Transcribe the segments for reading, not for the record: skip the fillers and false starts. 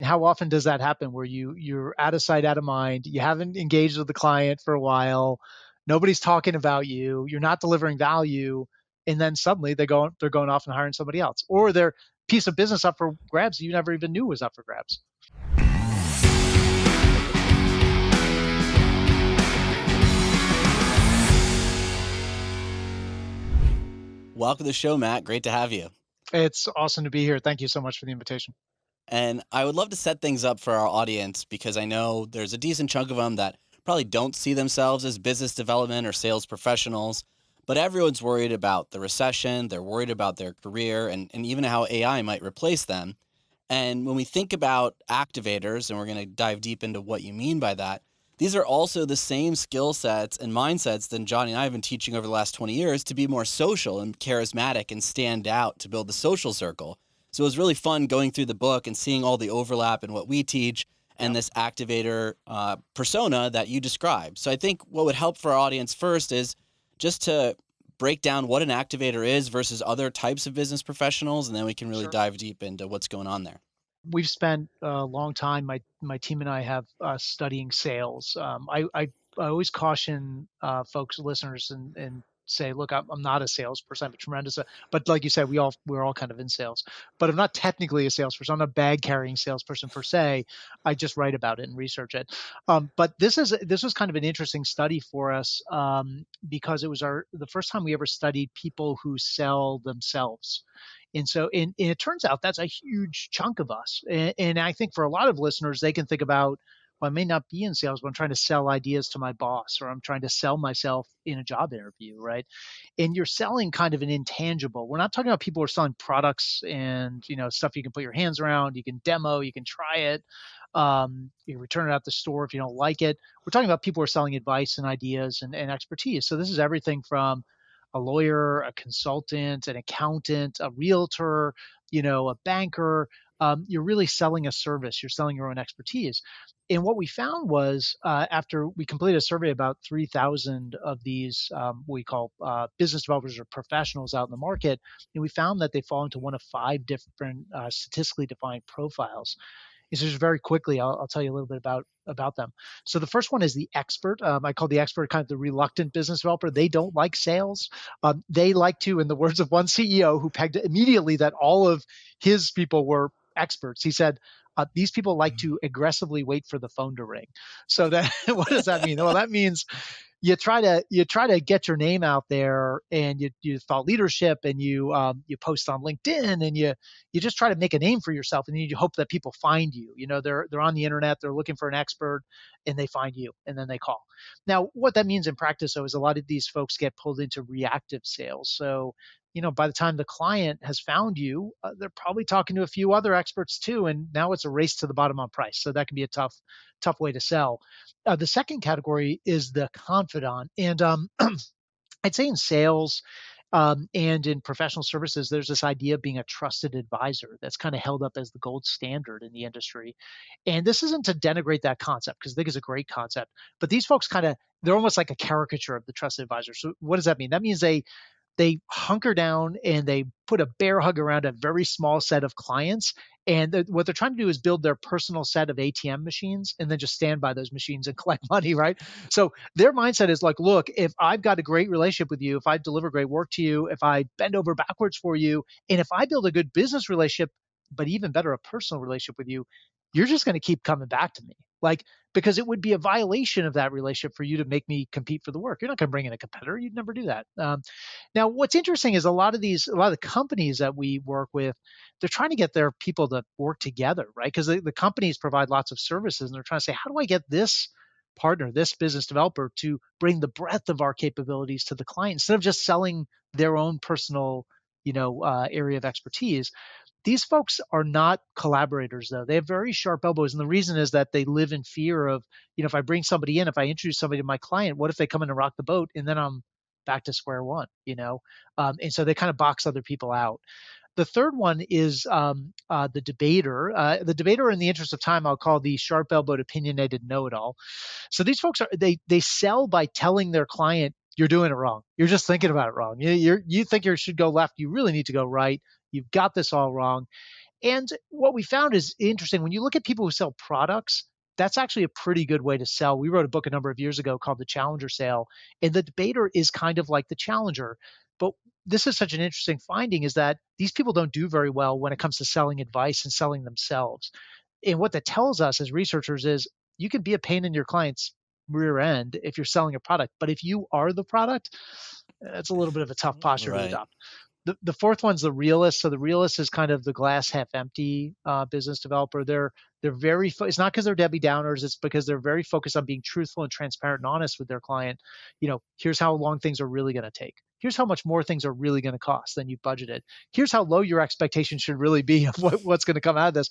how often does that happen where you're out of sight, out of mind, you haven't engaged with the client for a while, nobody's talking about you, you're not delivering value, and then suddenly they're going off and hiring somebody else, or their piece of business up for grabs you never even knew was up for grabs. Welcome to the show, Matt. Great to have you. It's awesome to be here. Thank you so much for the invitation. And I would love to set things up for our audience because I know there's a decent chunk of them that probably don't see themselves as business development or sales professionals, but everyone's worried about the recession. They're worried about their career and even how AI might replace them. And when we think about activators, and we're going to dive deep into what you mean by that, these are also the same skill sets and mindsets that Johnny and I have been teaching over the last 20 years to be more social and charismatic and stand out to build the social circle. So it was really fun going through the book and seeing all the overlap in what we teach and this activator persona that you describe. So I think what would help for our audience first is just to break down what an activator is versus other types of business professionals, and then we can really Sure. dive deep into what's going on there. We've spent a long time. My team and I have studying sales. I always caution folks, listeners, and say, look, I'm not a salesperson. I'm a tremendous, but like you said, we're all kind of in sales. But I'm not technically a salesperson. I'm not a bag carrying salesperson per se. I just write about it and research it. But this was kind of an interesting study for us because it was the first time we ever studied people who sell themselves. And it turns out that's a huge chunk of us. And I think for a lot of listeners, they can think about, well, I may not be in sales, but I'm trying to sell ideas to my boss, or I'm trying to sell myself in a job interview, right? And you're selling kind of an intangible. We're not talking about people who are selling products and stuff you can put your hands around, you can demo, you can try it, you can return it at the store if you don't like it. We're talking about people who are selling advice and ideas and expertise. So this is everything from a lawyer, a consultant, an accountant, a realtor, a banker. You're really selling a service. You're selling your own expertise. And what we found was after we completed a survey about 3,000 of these, what we call business developers or professionals out in the market, and we found that they fall into one of 5 different statistically defined profiles. And so just very quickly, I'll tell you a little bit about them. So the first one is the expert. I call the expert kind of the reluctant business developer. They don't like sales. They like to, in the words of one CEO who pegged immediately that all of his people were experts, he said, these people like to aggressively wait for the phone to ring. So that what does that mean? Well, that means you try to get your name out there, and you thought leadership, and you post on LinkedIn, and you just try to make a name for yourself, and you hope that people find you. They're on the internet, they're looking for an expert, and they find you, and then they call. Now, what that means in practice, though, is a lot of these folks get pulled into reactive sales. So by the time the client has found you, they're probably talking to a few other experts too, and now it's a race to the bottom on price. So that can be a tough way to sell. The second category is the confidant. And I'd say in sales and in professional services, there's this idea of being a trusted advisor that's kind of held up as the gold standard in the industry. And this isn't to denigrate that concept, because I think it's a great concept. But these folks they're almost like a caricature of the trusted advisor. So what does that mean? That means they hunker down and they put a bear hug around a very small set of clients. And what they're trying to do is build their personal set of ATM machines and then just stand by those machines and collect money, right? So their mindset is like, look, if I've got a great relationship with you, if I deliver great work to you, if I bend over backwards for you, and if I build a good business relationship, but even better, a personal relationship with you, you're just going to keep coming back to me. Like, because it would be a violation of that relationship for you to make me compete for the work. You're not going to bring in a competitor. You'd never do that. Now, what's interesting is a lot of the companies that we work with, they're trying to get their people to work together, right? Because the companies provide lots of services, and they're trying to say, how do I get this partner, this business developer, to bring the breadth of our capabilities to the client instead of just selling their own personal, area of expertise. These folks are not collaborators, though. They have very sharp elbows. And the reason is that they live in fear of, if I bring somebody in, if I introduce somebody to my client, what if they come in and rock the boat, and then I'm back to square one? And so they kind of box other people out. The third one is the debater. The debater, in the interest of time, I'll call the sharp-elbowed, opinionated know-it-all. So these folks they sell by telling their client, you're doing it wrong. You're just thinking about it wrong. You think you should go left. You really need to go right. You've got this all wrong. And what we found is interesting. When you look at people who sell products, that's actually a pretty good way to sell. We wrote a book a number of years ago called The Challenger Sale, and the debater is kind of like the challenger. But this is such an interesting finding is that these people don't do very well when it comes to selling advice and selling themselves. And what that tells us as researchers is you can be a pain in your client's rear end if you're selling a product. But if you are the product, that's a little bit of a tough posture to Right. adopt. The fourth one's the realist. So the realist is kind of the glass half empty business developer. They're very it's not because they're Debbie Downers. It's because they're very focused on being truthful and transparent and honest with their client. Here's how long things are really going to take. Here's how much more things are really going to cost than you budgeted. Here's how low your expectations should really be of what's going to come out of this.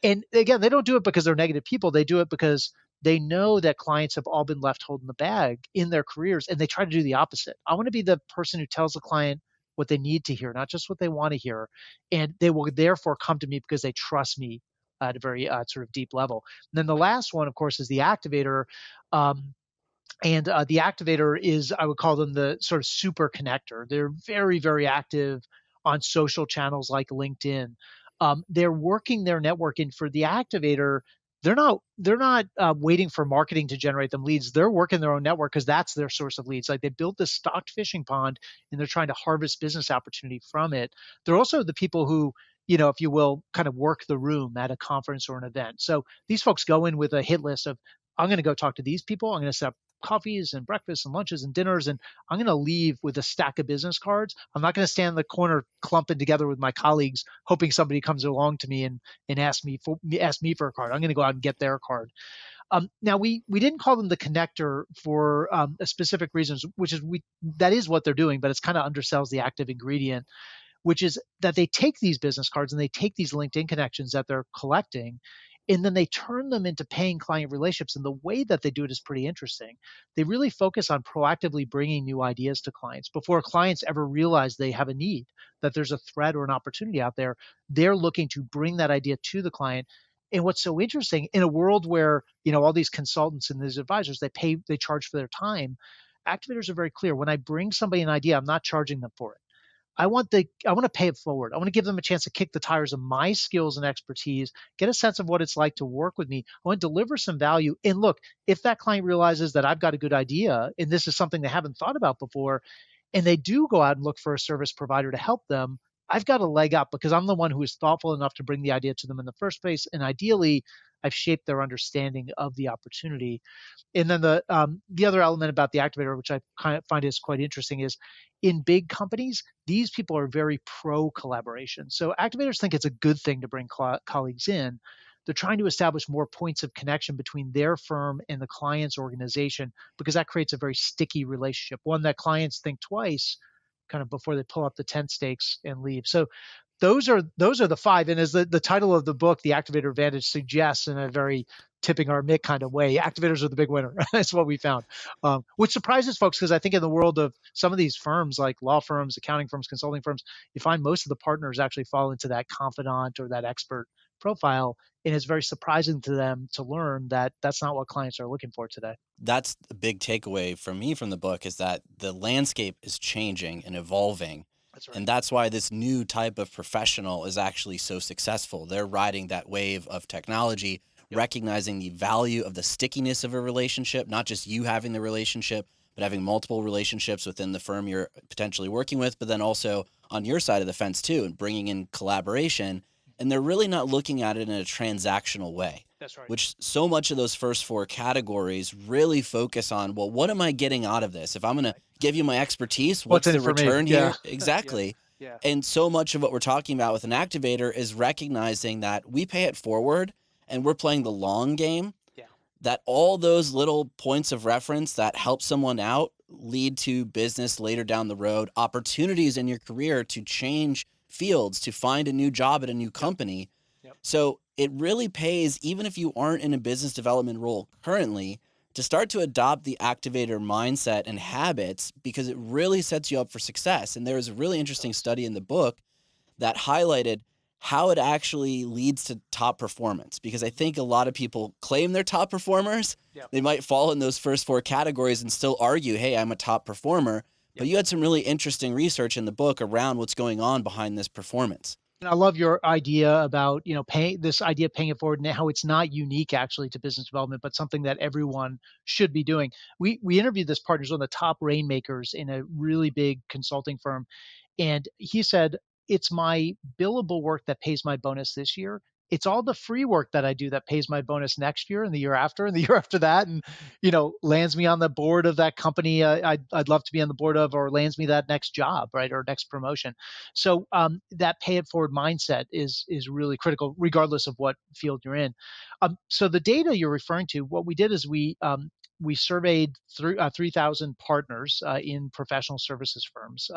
And again, they don't do it because they're negative people. They do it because they know that clients have all been left holding the bag in their careers, and they try to do the opposite. I want to be the person who tells the client what they need to hear, not just what they want to hear. And they will therefore come to me because they trust me at a very sort of deep level. And then the last one, of course, is the activator. Um, and the activator is, I would call them the sort of super connector. They're very, very active on social channels like LinkedIn. They're working their network in for the activator. They're not waiting for marketing to generate them leads. They're working their own network because that's their source of leads. Like they built this stocked fishing pond and they're trying to harvest business opportunity from it. They're also the people who, if you will, kind of work the room at a conference or an event. So these folks go in with a hit list of, I'm going to go talk to these people. I'm going to set up coffees and breakfasts and lunches and dinners, and I'm going to leave with a stack of business cards. I'm not going to stand in the corner clumping together with my colleagues, hoping somebody comes along to me and ask me for a card. I'm going to go out and get their card. Now we didn't call them the connector for a specific reasons, which is that is what they're doing, but it's kind of undersells the active ingredient, which is that they take these business cards and they take these LinkedIn connections that they're collecting, and then they turn them into paying client relationships. And the way that they do it is pretty interesting. They really focus on proactively bringing new ideas to clients before clients ever realize they have a need, that there's a threat or an opportunity out there. They're looking to bring that idea to the client. And what's so interesting in a world where, all these consultants and these advisors, they charge for their time. Activators are very clear. When I bring somebody an idea, I'm not charging them for it. I want to pay it forward. I want to give them a chance to kick the tires of my skills and expertise, get a sense of what it's like to work with me. I want to deliver some value. And look, if that client realizes that I've got a good idea and this is something they haven't thought about before, and they do go out and look for a service provider to help them, I've got a leg up because I'm the one who is thoughtful enough to bring the idea to them in the first place. And ideally, I've shaped their understanding of the opportunity. And then the other element about the activator, which I kind of find is quite interesting, is in big companies, these people are very pro collaboration. So activators think it's a good thing to bring colleagues in. They're trying to establish more points of connection between their firm and the client's organization because that creates a very sticky relationship, one that clients think twice kind of before they pull up the tent stakes and leave. So those are the five. And as the title of the book, The Activator Advantage, suggests in a very tipping our mitt kind of way, activators are the big winner. That's what we found, which surprises folks because I think in the world of some of these firms like law firms, accounting firms, consulting firms, you find most of the partners actually fall into that confidant or that expert profile. And it's very surprising to them to learn that that's not what clients are looking for today. That's the big takeaway from me from the book is that the landscape is changing and evolving. That's right. And that's why this new type of professional is actually so successful. They're riding that wave of technology, Yep. recognizing the value of the stickiness of a relationship, not just you having the relationship, but having multiple relationships within the firm you're potentially working with, but then also on your side of the fence too, and bringing in collaboration. And they're really not looking at it in a transactional way, That's right. which so much of those first four categories really focus on, well, what am I getting out of this? If I'm going to Right. give you my expertise, What's what's in the it for me? return Yeah. here? Yeah. Exactly. Yeah. And so much of what we're talking about with an activator is recognizing that we pay it forward and we're playing the long game, Yeah. that all those little points of reference that help someone out lead to business later down the road, opportunities in your career to change fields, to find a new job at a new Yep. company. Yep. So it really pays, even if you aren't in a business development role currently, to start to adopt the activator mindset and habits because it really sets you up for success. And there was a really interesting study in the book that highlighted how it actually leads to top performance. Because I think a lot of people claim they're top performers. Yep. They might fall in those first four categories and still argue, hey, I'm a top performer. But Yep. you had some really interesting research in the book around what's going on behind this performance. And I love your idea about, paying this idea of paying it forward and how it's not unique actually to business development, but something that everyone should be doing. We interviewed this partner, who's one of the top rainmakers in a really big consulting firm. And he said, it's my billable work that pays my bonus this year. It's all the free work that I do that pays my bonus next year and the year after and the year after that. And, lands me on the board of that company I'd love to be on the board of, or lands me that next job, right? Or next promotion. So that pay it forward mindset is really critical, regardless of what field you're in. So the data you're referring to, what we did is we surveyed 3,000 partners in professional services firms,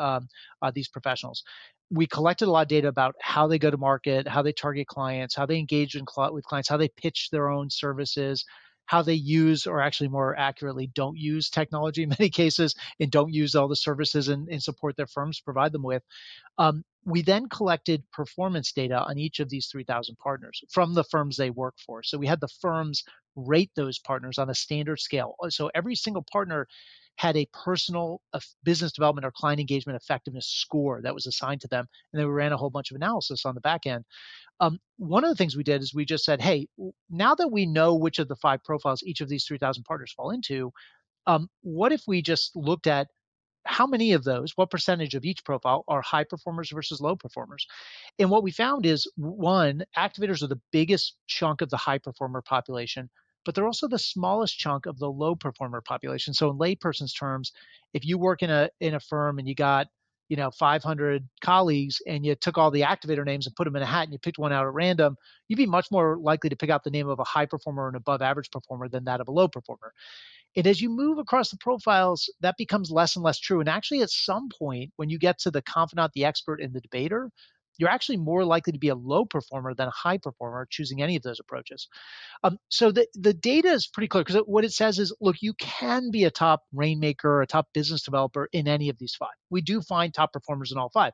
these professionals. We collected a lot of data about how they go to market, how they target clients, how they engage with clients, how they pitch their own services, how they use, or actually more accurately, don't use technology in many cases, and don't use all the services and support their firms provide them with. We then collected performance data on each of these 3,000 partners from the firms they work for. So we had the firms rate those partners on a standard scale. So every single partner had a personal business development or client engagement effectiveness score that was assigned to them. And then we ran a whole bunch of analysis on the back end. One of the things we did is we just said, hey, now that we know which of the 5 profiles each of these 3,000 partners fall into, what if we just looked at how many of those, what percentage of each profile are high performers versus low performers? And what we found is, one, activators are the biggest chunk of the high performer population, but they're also the smallest chunk of the low performer population. So in layperson's terms, if you work in a firm and you got 500 colleagues and you took all the activator names and put them in a hat and you picked one out at random, you'd be much more likely to pick out the name of a high performer or an above average performer than that of a low performer. And as you move across the profiles, that becomes less and less true. And actually, at some point, when you get to the confidant, the expert, and the debater, you're actually more likely to be a low performer than a high performer choosing any of those approaches. So the data is pretty clear, because what it says is, look, you can be a top rainmaker, a top business developer in any of these 5. We do find top performers in all 5,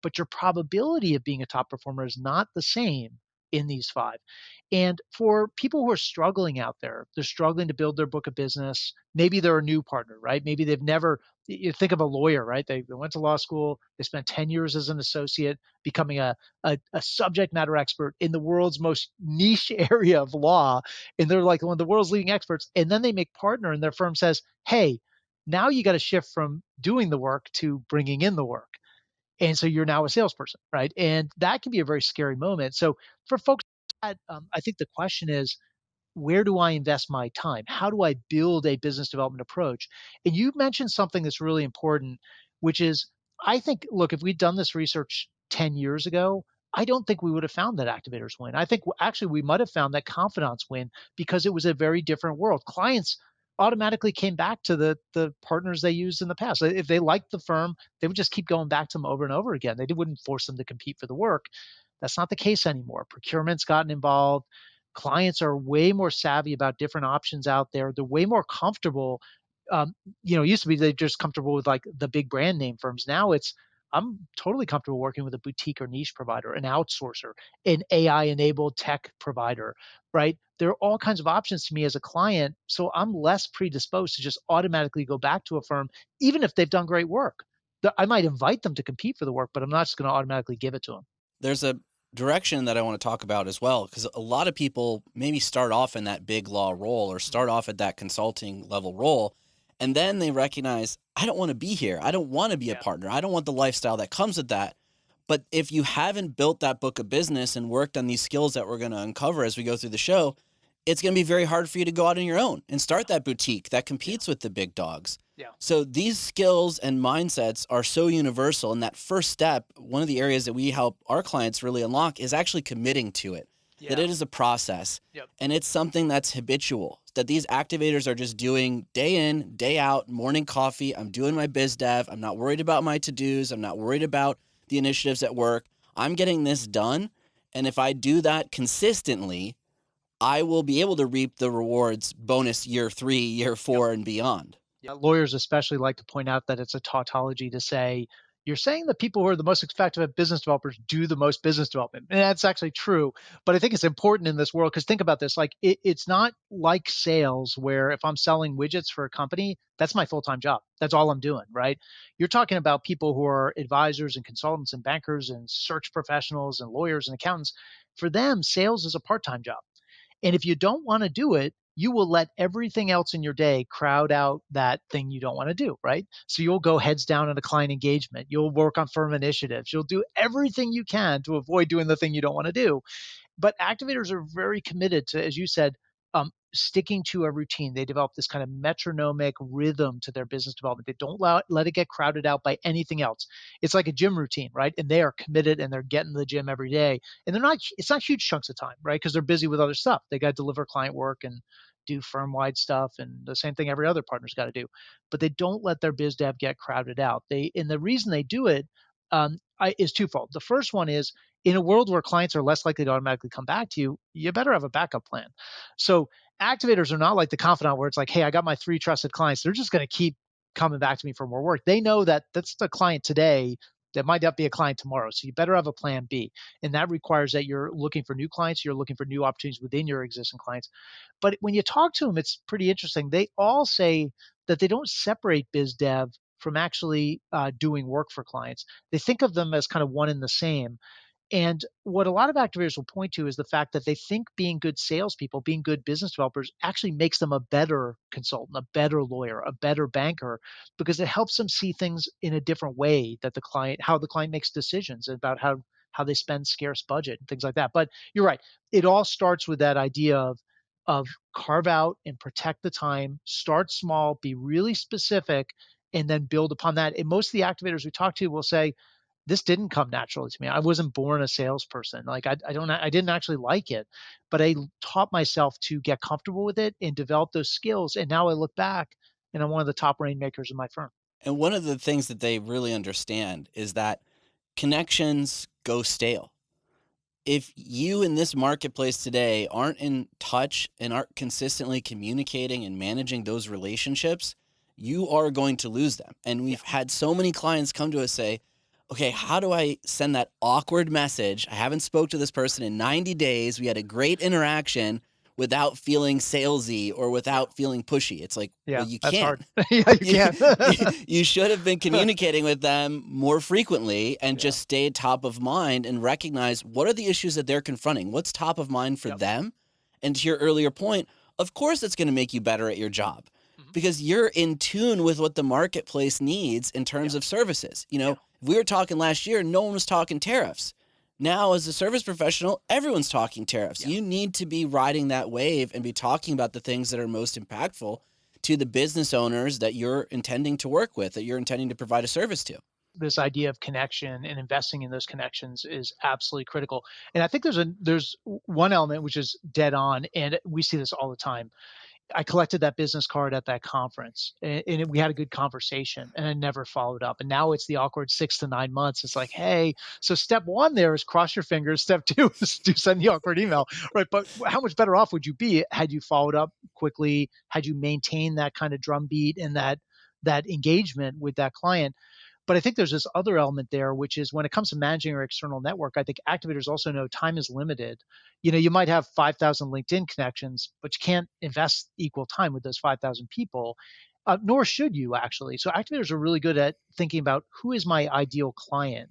but your probability of being a top performer is not the same in these 5. And for people who are struggling out there, they're struggling to build their book of business. Maybe they're a new partner, right? Maybe they've never, you think of a lawyer, right? They went to law school, they spent 10 years as an associate, becoming a subject matter expert in the world's most niche area of law. And they're like one of the world's leading experts. And then they make partner, and their firm says, hey, now you got to shift from doing the work to bringing in the work. And so you're now a salesperson, right? And that can be a very scary moment. So for folks, I think the question is, where do I invest my time? How do I build a business development approach? And you mentioned something that's really important, which is, I think, look, if we'd done this research 10 years ago, I don't think we would have found that activators win. I think actually we might have found that confidants win, because it was a very different world. Clients automatically came back to the partners they used in the past. If they liked the firm, they would just keep going back to them over and over again. They wouldn't force them to compete for the work. That's not the case anymore. Procurement's gotten involved. Clients are way more savvy about different options out there. They're way more comfortable. It used to be they're just comfortable with like the big brand name firms. Now it's, I'm totally comfortable working with a boutique or niche provider, an outsourcer, an AI enabled tech provider, right? There are all kinds of options to me as a client. So I'm less predisposed to just automatically go back to a firm, even if they've done great work. I might invite them to compete for the work, but I'm not just going to automatically give it to them. There's a direction that I want to talk about as well, because a lot of people maybe start off in that big law role or start off at that consulting level role, and then they recognize, I don't want to be here. I don't want to be a Yeah. partner. I don't want the lifestyle that comes with that. But if you haven't built that book of business and worked on these skills that we're going to uncover as we go through the show, it's going to be very hard for you to go out on your own and start that boutique that Yeah. competes with the big dogs. Yeah. So these skills and mindsets are so universal. And that first step, one of the areas that we help our clients really unlock, is actually committing to it, that Yeah. it is a process, Yep. and it's something that's habitual, that these activators are just doing day in, day out, morning coffee. I'm doing my biz dev. I'm not worried about my to-dos. I'm not worried about the initiatives at work. I'm getting this done. And if I do that consistently, I will be able to reap the rewards bonus year 3, year Yep. 4, and beyond. Yeah, lawyers especially like to point out that it's a tautology to say you're saying the people who are the most effective business developers do the most business development. And that's actually true. But I think it's important in this world because think about this, like it's not like sales where if I'm selling widgets for a company, that's my full-time job. That's all I'm doing, right? You're talking about people who are advisors and consultants and bankers and search professionals and lawyers and accountants. For them, sales is a part-time job. And if you don't want to do it, you will let everything else in your day crowd out that thing you don't want to do, right? So you'll go heads down on a client engagement. You'll work on firm initiatives. You'll do everything you can to avoid doing the thing you don't want to do. But activators are very committed to, as you said, sticking to a routine. They develop this kind of metronomic rhythm to their business development. They don't let it get crowded out by anything else. It's like a gym routine, right? And they are committed and they're getting to the gym every day. And they're not, it's not huge chunks of time, right? Because they're busy with other stuff. They got to deliver client work and do firm wide stuff and the same thing every other partner's got to do. But they don't let their biz dev get crowded out. And the reason they do it is twofold. The first one is in a world where clients are less likely to automatically come back to you, you better have a backup plan. So activators are not like the confidant where it's like, hey, I got my three trusted clients. They're just going to keep coming back to me for more work. They know that that's the client today that might not be a client tomorrow. So you better have a plan B. And that requires that you're looking for new clients, you're looking for new opportunities within your existing clients. But when you talk to them, it's pretty interesting. They all say that they don't separate biz dev from actually doing work for clients. They think of them as kind of one and the same. And what a lot of activators will point to is the fact that they think being good salespeople, being good business developers, actually makes them a better consultant, a better lawyer, a better banker, because it helps them see things in a different way that the client, how the client makes decisions about how they spend scarce budget and things like that. But you're right. It all starts with that idea of carve out and protect the time, start small, be really specific, and then build upon that. And most of the activators we talk to will say, this didn't come naturally to me. I wasn't born a salesperson. Like I didn't actually like it, but I taught myself to get comfortable with it and develop those skills. And now I look back and I'm one of the top rainmakers in my firm. And one of the things that they really understand is that connections go stale. If you in this marketplace today aren't in touch and aren't consistently communicating and managing those relationships, you are going to lose them. And Yeah. we've had so many clients come to us say, okay, how do I send that awkward message? I haven't spoke to this person in 90 days. We had a great interaction without feeling salesy or Yeah. without feeling pushy. It's like, well, Yeah. you That's can't. hard. Yeah, you you, can. you should have been communicating with them more frequently and Yeah. just stay top of mind and recognize what are the issues that they're confronting, what's top of mind for Yep. them. And to your earlier point, of course it's going to make you better at your job Mhm. because you're in tune with what the marketplace needs in terms Yeah. of services. Yeah. If we were talking last year, no one was talking tariffs. Now, as a service professional, everyone's talking tariffs. Yeah. You need to be riding that wave and be talking about the things that are most impactful to the business owners that you're intending to work with, that you're intending to provide a service to. This idea of connection and investing in those connections is absolutely critical. And I think there's one element which is dead on, and we see this all the time. I collected that business card at that conference, and we had a good conversation, and I never followed up. And now it's the awkward 6 to 9 months. It's like, hey, so step one there is cross your fingers. Step two is to send the awkward email, right? But how much better off would you be had you followed up quickly? Had you maintained that kind of drumbeat and that engagement with that client? But I think there's this other element there, which is when it comes to managing your external network, I think activators also know time is limited. You might have 5,000 LinkedIn connections, but you can't invest equal time with those 5,000 people, nor should you actually. So activators are really good at thinking about who is my ideal client.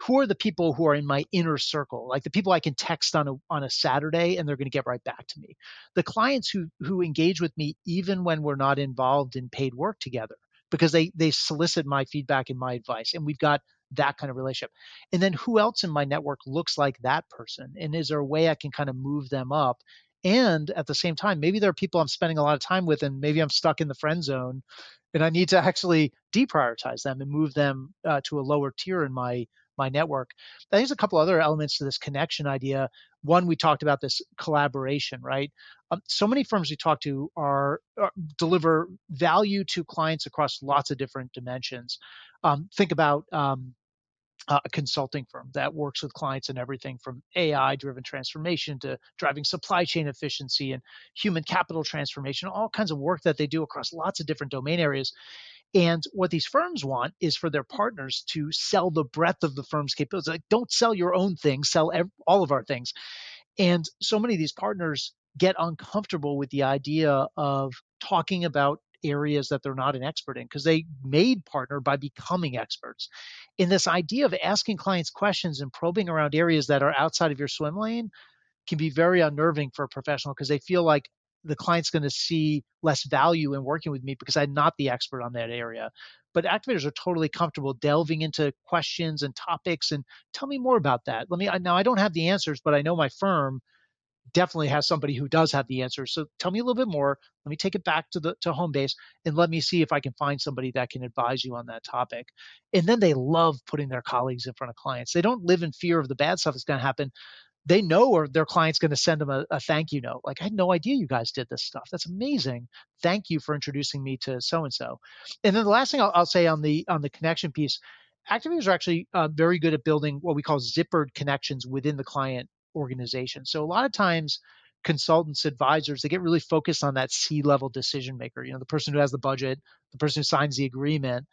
Who are the people who are in my inner circle, like the people I can text on a Saturday and they're going to get right back to me. The clients who engage with me even when we're not involved in paid work together because they solicit my feedback and my advice, and we've got that kind of relationship. And then who else in my network looks like that person, and is there a way I can kind of move them up? And at the same time, maybe there are people I'm spending a lot of time with, and maybe I'm stuck in the friend zone, and I need to actually deprioritize them and move them to a lower tier in my network. I think there's a couple other elements to this connection idea. One, we talked about this collaboration, right? So many firms we talk to deliver value to clients across lots of different dimensions. Think about a consulting firm that works with clients in everything from AI driven transformation to driving supply chain efficiency and human capital transformation, all kinds of work that they do across lots of different domain areas. And what these firms want is for their partners to sell the breadth of the firm's capabilities. Like, don't sell your own things, sell all of our things. And so many of these partners get uncomfortable with the idea of talking about areas that they're not an expert in because they made partner by becoming experts. In this idea of asking clients questions and probing around areas that are outside of your swim lane can be very unnerving for a professional because they feel like the client's going to see less value in working with me because I'm not the expert on that area. But activators are totally comfortable delving into questions and topics and tell me more about that. Now I don't have the answers, but I know my firm definitely has somebody who does have the answers. So tell me a little bit more. Let me take it back to the to home base and let me see if I can find somebody that can advise you on that topic. And then they love putting their colleagues in front of clients. They don't live in fear of the bad stuff that's going to happen. They know or their client's going to send them a thank you note. Like, I had no idea you guys did this stuff. That's amazing. Thank you for introducing me to so and so. And then the last thing I'll say on the connection piece, activators are actually very good at building what we call zippered connections within the client organization. So a lot of times, consultants, advisors, they get really focused on that C-level decision maker. The person who has the budget, the person who signs the agreement,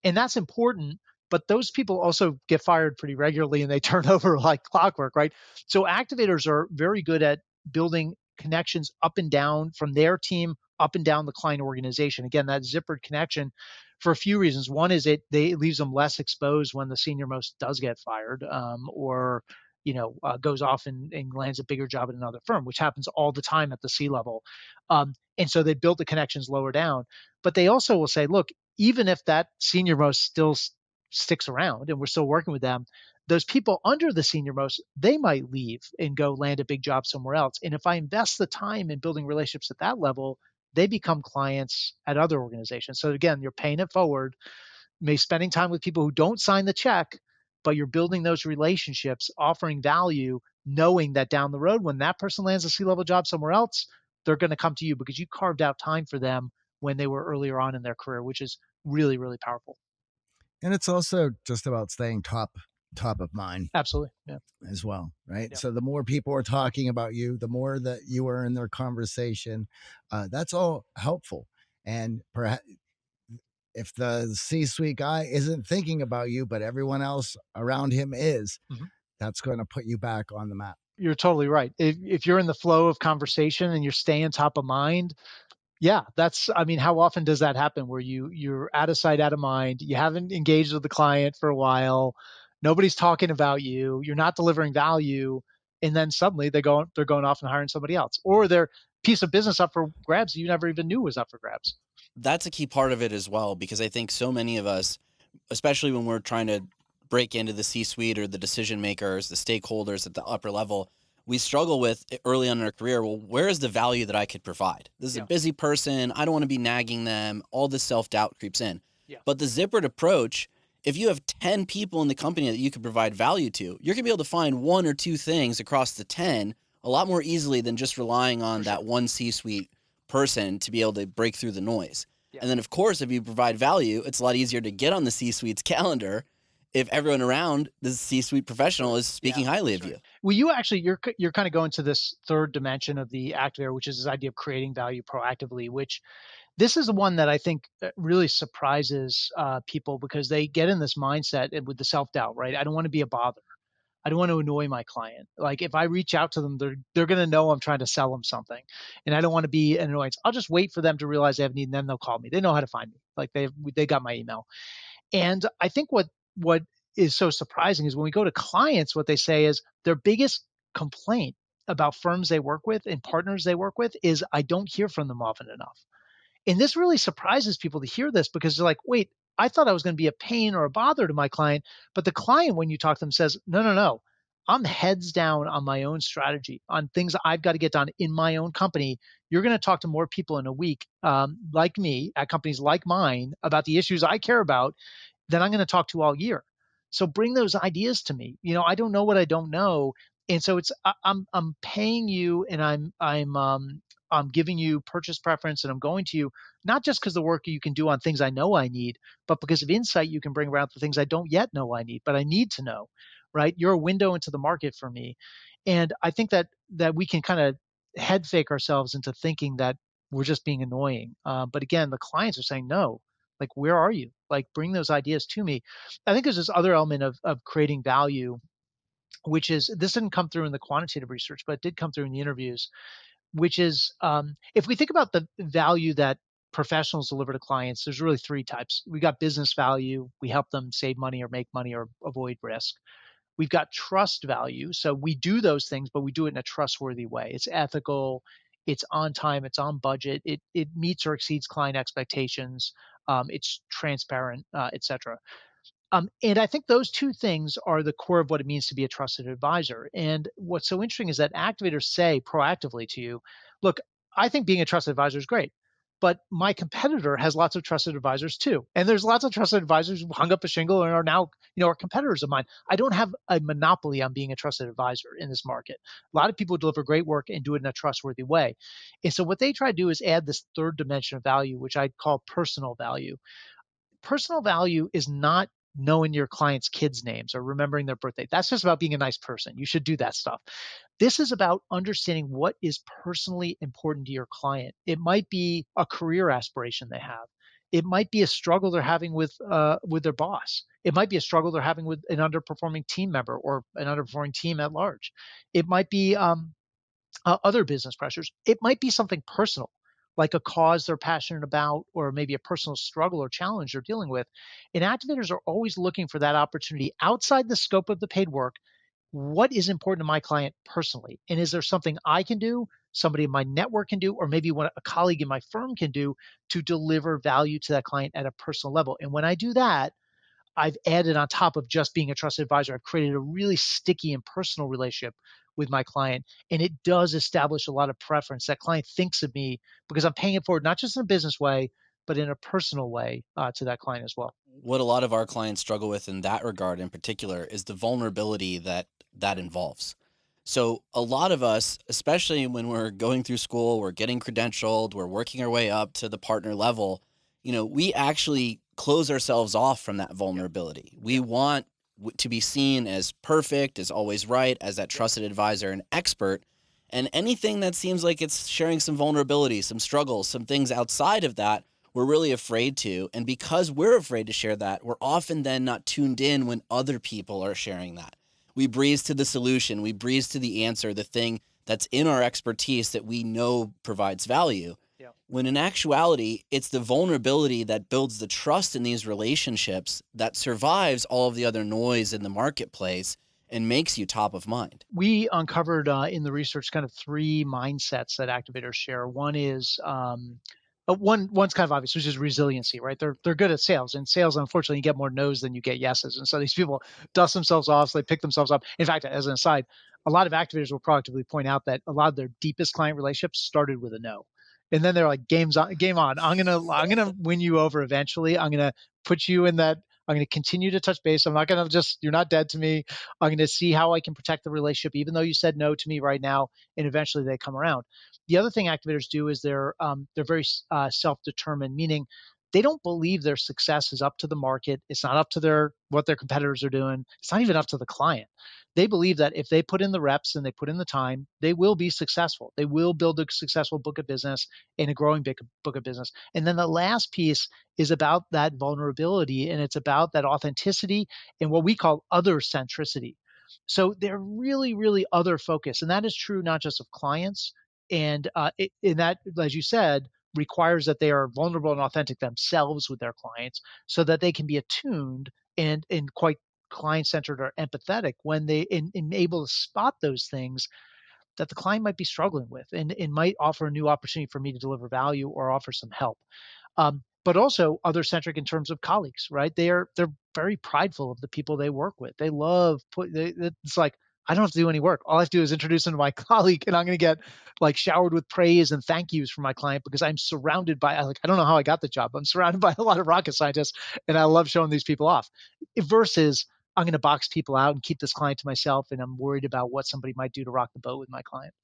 and that's important. But those people also get fired pretty regularly and they turn over like clockwork, right? So activators are very good at building connections up and down from their team up and down the client organization. Again, that zippered connection for a few reasons. One is it leaves them less exposed when the senior most does get fired, or goes off and lands a bigger job at another firm, which happens all the time at the C level. And so they build the connections lower down. But they also will say, look, even if that senior most still sticks around and we're still working with them, those people under the senior most, they might leave and go land a big job somewhere else. And if I invest the time in building relationships at that level, they become clients at other organizations. So again, you're paying it forward, maybe spending time with people who don't sign the check, but you're building those relationships, offering value, knowing that down the road, when that person lands a C-level job somewhere else, they're going to come to you because you carved out time for them when they were earlier on in their career, which is really, really powerful. And it's also just about staying top of mind Absolutely. Yeah. as well, right? Yeah. So the more people are talking about you, the more that you are in their conversation, that's all helpful. And perhaps if the C-suite guy isn't thinking about you, but everyone else around him is, Mhm. that's going to put you back on the map. You're totally right. If you're in the flow of conversation and you're staying top of mind, yeah, I mean, how often does that happen where you're out of sight, out of mind, you haven't engaged with the client for a while, nobody's talking about you, you're not delivering value, and then suddenly they're going off and hiring somebody else, or their piece of business up for grabs you never even knew was up for grabs. That's a key part of it as well, because I think so many of us, especially when we're trying to break into the C-suite or the decision makers, the stakeholders at the upper level, we struggle with early on in our career. Well, where is the value that I could provide? This is a Yeah. busy person. I don't want to be nagging them. All this self-doubt creeps in. Yeah. But the zippered approach, if you have 10 people in the company that you could provide value to, you're going to be able to find one or two things across the 10 a lot more easily than just relying For on sure. that one C-suite person to be able to break through the noise. Yeah. And then, of course, if you provide value, it's a lot easier to get on the C-suite's calendar if everyone around the C-suite That's professional right. is Yeah, speaking highly that's of right. you. Well, you're kind of going to this third dimension of the activator, which is this idea of creating value proactively, which this is the one that I think really surprises people because they get in this mindset with the self doubt, right? I don't want to be a bother. I don't want to annoy my client. Like if I reach out to them, they're going to know I'm trying to sell them something, and I don't want to be an annoyance. I'll just wait for them to realize they have a need, and then they'll call me. They know how to find me. Like they got my email. And I think what is so surprising is when we go to clients, what they say is their biggest complaint about firms they work with and partners they work with is I don't hear from them often enough. And this really surprises people to hear this because they're like, wait, I thought I was going to be a pain or a bother to my client. But the client, when you talk to them, says, no, no, no. I'm heads down on my own strategy, on things I've got to get done in my own company. You're going to talk to more people in a week, like me, at companies like mine, about the issues I care about that I'm going to talk to all year. So bring those ideas to me. I don't know what I don't know, and so I'm paying you, and I'm giving you purchase preference, and I'm going to you not just because the work you can do on things I know I need, but because of insight you can bring around the things I don't yet know I need, but I need to know. Right? You're a window into the market for me, and I think that we can kind of head fake ourselves into thinking that we're just being annoying. But again, the clients are saying no. Like, where are you? Like, bring those ideas to me. I think there's this other element of creating value, which is this didn't come through in the quantitative research, but it did come through in the interviews, which is if we think about the value that professionals deliver to clients, there's really three types. We got business value. We help them save money or make money or avoid risk. We've got trust value. So we do those things, but we do it in a trustworthy way. It's ethical, it's on time, it's on budget, it meets or exceeds client expectations, it's transparent, etc. And I think those two things are the core of what it means to be a trusted advisor. And what's so interesting is that activators say proactively to you, look, I think being a trusted advisor is great, but my competitor has lots of trusted advisors too. And there's lots of trusted advisors who hung up a shingle and are now, are competitors of mine. I don't have a monopoly on being a trusted advisor in this market. A lot of people deliver great work and do it in a trustworthy way. And so what they try to do is add this third dimension of value, which I'd call personal value. Personal value is not knowing your clients' kids' names or remembering their birthday. That's just about being a nice person. You should do that stuff. This is about understanding what is personally important to your client. It might be a career aspiration they have. It might be a struggle they're having with their boss. It might be a struggle they're having with an underperforming team member or an underperforming team at large. It might be other business pressures. It might be something personal, like a cause they're passionate about, or maybe a personal struggle or challenge they're dealing with. And activators are always looking for that opportunity outside the scope of the paid work. What is important to my client personally? And is there something I can do, somebody in my network can do, or maybe what a colleague in my firm can do to deliver value to that client at a personal level? And when I do that, I've added on top of just being a trusted advisor, I've created a really sticky and personal relationship with my client. And it does establish a lot of preference. That client thinks of me because I'm paying it forward, not just in a business way, but in a personal way to that client as well. What a lot of our clients struggle with in that regard in particular is the vulnerability that involves. So a lot of us, especially when we're going through school, we're getting credentialed, we're working our way up to the partner level, we actually close ourselves off from that Yep. vulnerability. We Yep. want to be seen as perfect, as always right, as that Yep. trusted advisor and expert. And anything that seems like it's sharing some vulnerability, some struggles, some things outside of that, we're really afraid to. And because we're afraid to share that, we're often then not tuned in when other people are sharing that. We breeze to the solution, we breeze to the answer, the thing that's in our expertise that we know provides value. Yep. When in actuality, it's the vulnerability that builds the trust in these relationships that survives all of the other noise in the marketplace and makes you top of mind. We uncovered in the research kind of three mindsets that activators share. One is one's kind of obvious, which is resiliency, right? They're good at sales. In sales, unfortunately, you get more no's than you get yeses, and so these people dust themselves off, so they pick themselves up. In fact, as an aside, a lot of activators will proactively point out that a lot of their deepest client relationships started with a no, and then they're like, "Game's on, game on. I'm gonna win you over eventually. I'm gonna put you in that." I'm going to continue to touch base. I'm not going to just, you're not dead to me. I'm going to see how I can protect the relationship, even though you said no to me right now, and eventually they come around. The other thing activators do is they're very self-determined, meaning they don't believe their success is up to the market. It's not up to what their competitors are doing. It's not even up to the client. They believe that if they put in the reps and they put in the time, they will be successful. They will build a successful book of business and a growing book of business. And then the last piece is about that vulnerability, and it's about that authenticity and what we call other centricity. So they're really, really other focused, and that is true not just of clients. And in that, as you said, requires that they are vulnerable and authentic themselves with their clients, so that they can be attuned and quite client centered or empathetic when they and able to spot those things that the client might be struggling with, and might offer a new opportunity for me to deliver value or offer some help. But also other centric in terms of colleagues, right? They're very prideful of the people they work with. They love it's like, I don't have to do any work. All I have to do is introduce them to my colleague, and I'm going to get like showered with praise and thank yous from my client because I'm surrounded by, like, I don't know how I got the job. I'm surrounded by a lot of rocket scientists, and I love showing these people off. Versus, I'm going to box people out and keep this client to myself, and I'm worried about what somebody might do to rock the boat with my client.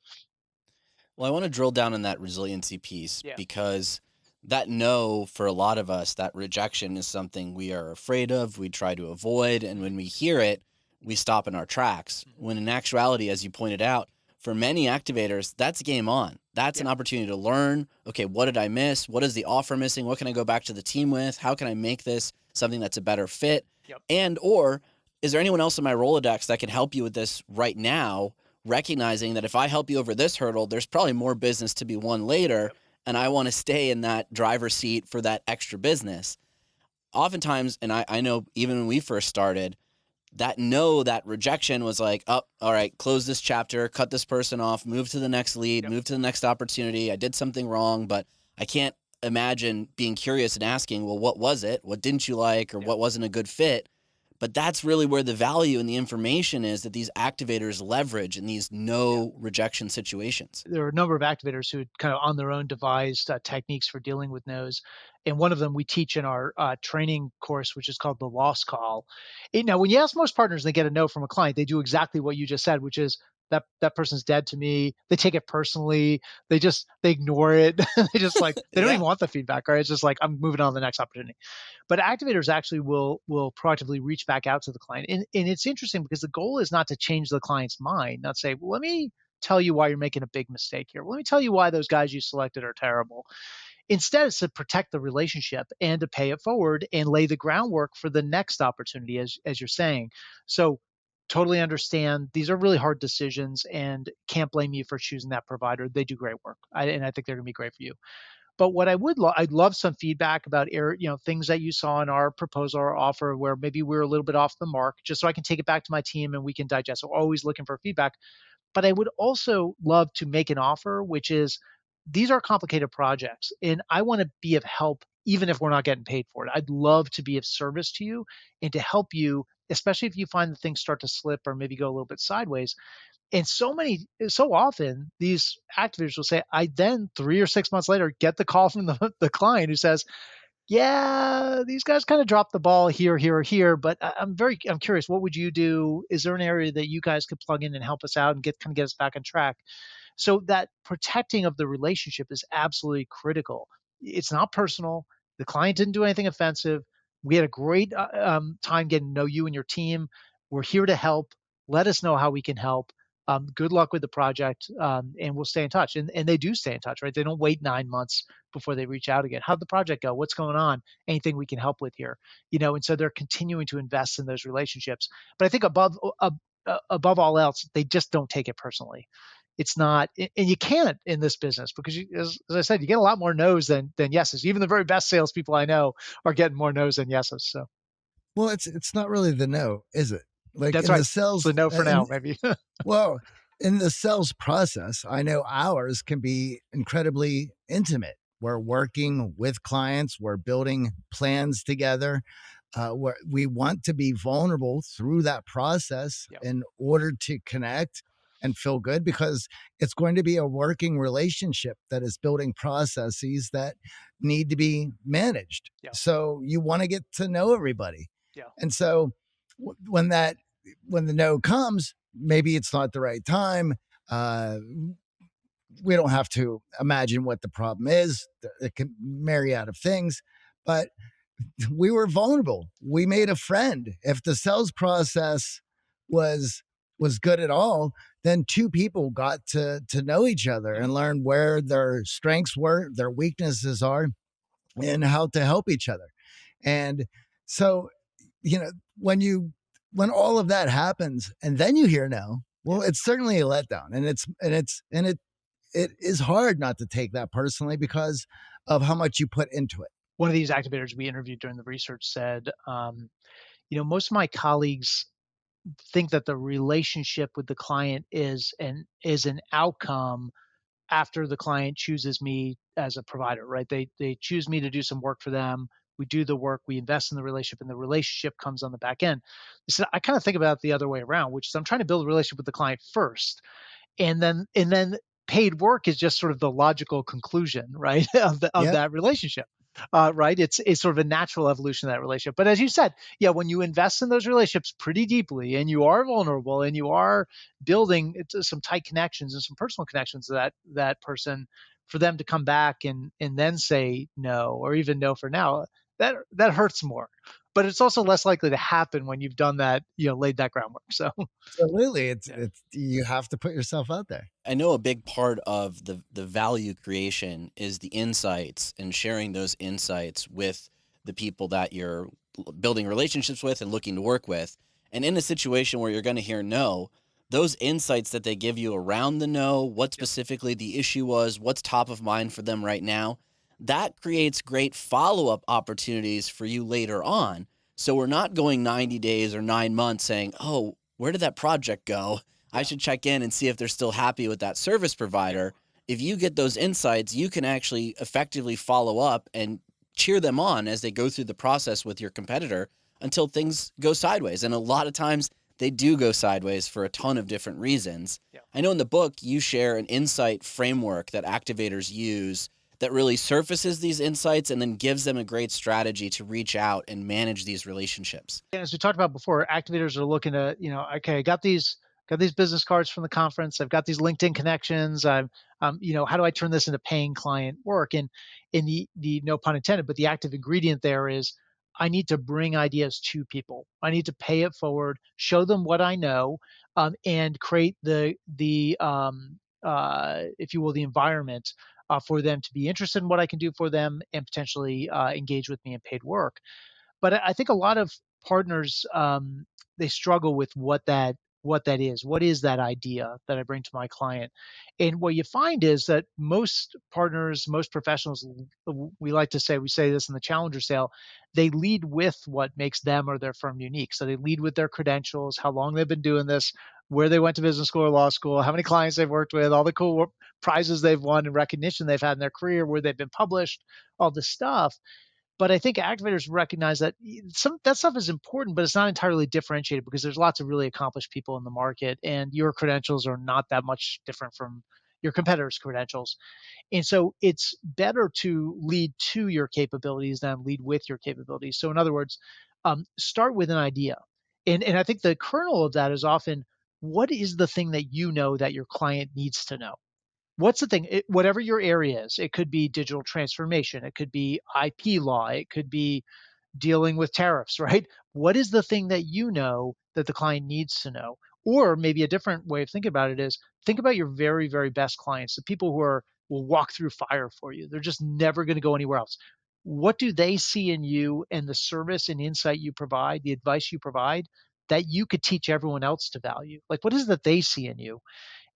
Well, I want to drill down on that resiliency piece Yeah. because that no for a lot of us, that rejection is something we are afraid of, we try to avoid, and when we hear it, we stop in our tracks. Mhm. When in actuality, as you pointed out, for many activators, that's game on. That's Yeah. an opportunity to learn, okay, what did I miss? What is the offer missing? What can I go back to the team with? How can I make this something that's a better fit? Yep. And or is there anyone else in my Rolodex that can help you with this right now, recognizing that if I help you over this hurdle, there's probably more business to be won later, Yep. and I want to stay in that driver's seat for that extra business. Oftentimes, and I know even when we first started, that rejection was like, oh, all right, close this chapter, cut this person off, move to the next lead, Yep. move to the next opportunity. I did something wrong, but I can't imagine being curious and asking, well, what was it? What didn't you like, or Yep. what wasn't a good fit? But that's really where the value and the information is that these activators leverage in these Yeah. no rejection situations. There are a number of activators who kind of on their own devised techniques for dealing with no's. And one of them we teach in our training course, which is called the loss call. Now, when you ask most partners, they get a no from a client. They do exactly what you just said, which is that person's dead to me. They take it personally. They ignore it. They just like they don't Yeah. even want the feedback. Right? It's just like I'm moving on to the next opportunity. But activators actually will proactively reach back out to the client, and it's interesting because the goal is not to change the client's mind, not say, well, let me tell you why you're making a big mistake here. Let me tell you why those guys you selected are terrible. Instead, it's to protect the relationship and to pay it forward and lay the groundwork for the next opportunity, as you're saying. So, totally understand these are really hard decisions and can't blame you for choosing that provider. They do great work, and I think they're going to be great for you. But what I'd love some feedback about things that you saw in our proposal or offer where maybe we're a little bit off the mark, just so I can take it back to my team and we can digest. So always looking for feedback. But I would also love to make an offer, which is these are complicated projects and I want to be of help even if we're not getting paid for it. I'd love to be of service to you and to help you, especially if you find that things start to slip or maybe go a little bit sideways. And so often these activators will say, I then 3 or 6 months later get the call from the client who says, yeah, these guys kind of dropped the ball here, here, or here. But I'm curious, what would you do? Is there an area that you guys could plug in and help us out and get us back on track? So that protecting of the relationship is absolutely critical. It's not personal. The client didn't do anything offensive. We had a great time getting to know you and your team. We're here to help. Let us know how we can help. Good luck with the project, and we'll stay in touch. And they do stay in touch, right? They don't wait 9 months before they reach out again. How'd the project go? What's going on? Anything we can help with here? And so they're continuing to invest in those relationships. But I think above all else, they just don't take it personally. It's not, and you can't in this business because, as I said, you get a lot more no's than yeses. Even the very best salespeople I know are getting more no's than yeses. So Well, it's not really the no, is it? Like that's in right. the It's the sales, no for now, maybe. well, in the sales process, I know ours can be incredibly intimate. We're working with clients, we're building plans together. Where we want to be vulnerable through that process Yeah, in order to connect and feel good because it's going to be a working relationship that is building processes that need to be managed. yeah, So you want to get to know everybody. yeah, And so when the no comes, maybe it's not the right time. Uh, we don't have to imagine what the problem is. It can marry out of things, but we were vulnerable. We yeah. made a friend. If the sales process was was good at all, then two people got to know each other Mhm. and learn where their strengths were, their weaknesses are, and how to help each other. And so, you know, when all of that happens and then you hear no, Yeah. well, it's certainly a letdown. And it is hard not to take that personally because of how much you put into it. One of these activators we interviewed during the research said, most of my colleagues think that the relationship with the client is an outcome after the client chooses me as a provider, right? They choose me to do some work for them. We do the work, we invest in the relationship, and the relationship comes on the back end. So I kind of think about it the other way around, which is I'm trying to build a relationship with the client first, and then paid work is just sort of the logical conclusion, right, of Yep. that relationship. Right, it's sort of a natural evolution of that relationship. But as you said, yeah, when you invest in those relationships pretty deeply, and you are vulnerable, and you are building some tight connections and some personal connections to that person, for them to come back and then say no, or even no for now, that hurts more. but it's also less likely to happen when you've done that, laid that groundwork. So Absolutely. yeah, It's you have to put yourself out there. I know a big part of the value creation is the insights and sharing those insights with the people that you're building relationships with and looking to work with. And in a situation where you're going to hear no, those insights that they give you around the no, what yep, specifically the issue was, what's top of mind for them right now, that creates great follow-up opportunities for you later on. So we're not going 90 days or 9 months saying, "Oh, where did that project go? I yeah, should check in and see if they're still happy with that service yeah. provider." If you get those insights, you can actually effectively follow up and cheer them on as they go through the process with your competitor until things go sideways. And a lot of times they do go sideways for a ton of different reasons. Yeah. I know in the book you share an insight framework that activators use that really surfaces these insights and then gives them a great strategy to reach out and manage these relationships. And as we talked about before, activators are looking to, okay, I got these business cards from the conference. I've got these LinkedIn connections. How do I turn this into paying client work? And in the no pun intended, but the active ingredient there is I need to bring ideas to people. I need to pay it forward, show them what I know, and create if you will, the environment for them to be interested in what I can do for them and potentially engage with me in paid work. But I think a lot of partners, they struggle with what that is. What is that idea that I bring to my client? And what you find is that most partners, most professionals, we say this in the challenger sale, they lead with what makes them or their firm unique. So they lead with their credentials, how long they've been doing this, where they went to business school or law school, how many clients they've worked with, all the cool prizes they've won and recognition they've had in their career, where they've been published, all this stuff. But I think activators recognize that some that stuff is important, but it's not entirely differentiated because there's lots of really accomplished people in the market, and your credentials are not that much different from your competitors' credentials. And so it's better to lead to your capabilities than lead with your capabilities. So in other words, start with an idea, and I think the kernel of that is often what is the thing that you know that your client needs to know. What's the thing? Whatever your area is, it could be digital transformation, it could be IP law, it could be dealing with tariffs, right? What is the thing that you know that the client needs to know? Or maybe a different way of thinking about it is think about your very, very best clients, the people who will walk through fire for you. They're just never going to go anywhere else. What do they see in you and the service and insight you provide, the advice you provide that you could teach everyone else to value? Like what is it that they see in you?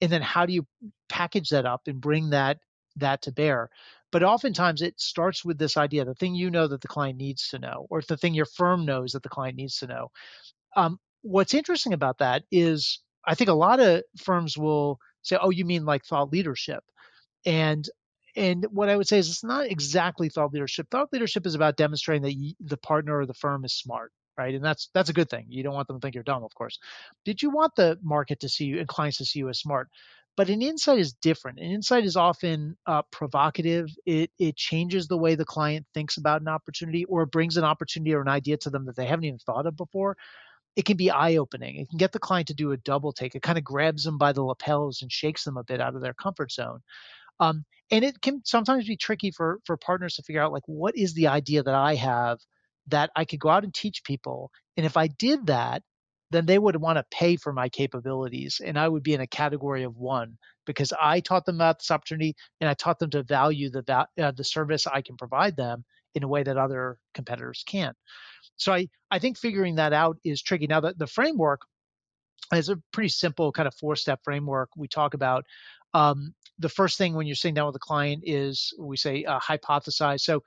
And then how do you package that up and bring that to bear? But oftentimes it starts with this idea, the thing you know that the client needs to know, or the thing your firm knows that the client needs to know. What's interesting about that is I think a lot of firms will say, oh, you mean like thought leadership. And what I would say is it's not exactly thought leadership. Thought leadership is about demonstrating that the partner or the firm is smart, right? And that's a good thing. You don't want them to think you're dumb, of course. Did you want the market to see you and clients to see you as smart? But an insight is different. An insight is often provocative. It changes the way the client thinks about an opportunity, or it brings an opportunity or an idea to them that they haven't even thought of before. It can be eye opening. It can get the client to do a double take. It kind of grabs them by the lapels and shakes them a bit out of their comfort zone. And it can sometimes be tricky for partners to figure out like what is the idea that I have that I could go out and teach people. And if I did that, then they would want to pay for my capabilities, and I would be in a category of one because I taught them about this opportunity and I taught them to value the service I can provide them in a way that other competitors can't. So I think figuring that out is tricky. Now the framework is a pretty simple kind of four-step framework we talk about. The first thing when you're sitting down with a client is we say hypothesize. So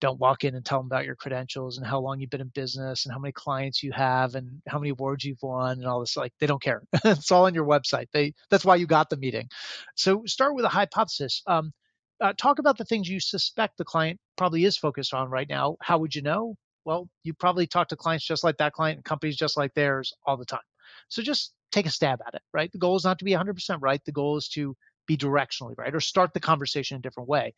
don't walk in and tell them about your credentials and how long you've been in business and how many clients you have and how many awards you've won and all this. Like they don't care. It's all on your website. That's why you got the meeting. So start with a hypothesis. Talk about the things you suspect the client probably is focused on right now. How would you know? Well, you probably talk to clients just like that client and companies just like theirs all the time. So just take a stab at it, right? The goal is not to be 100% right. The goal is to be directionally right or start the conversation a different way.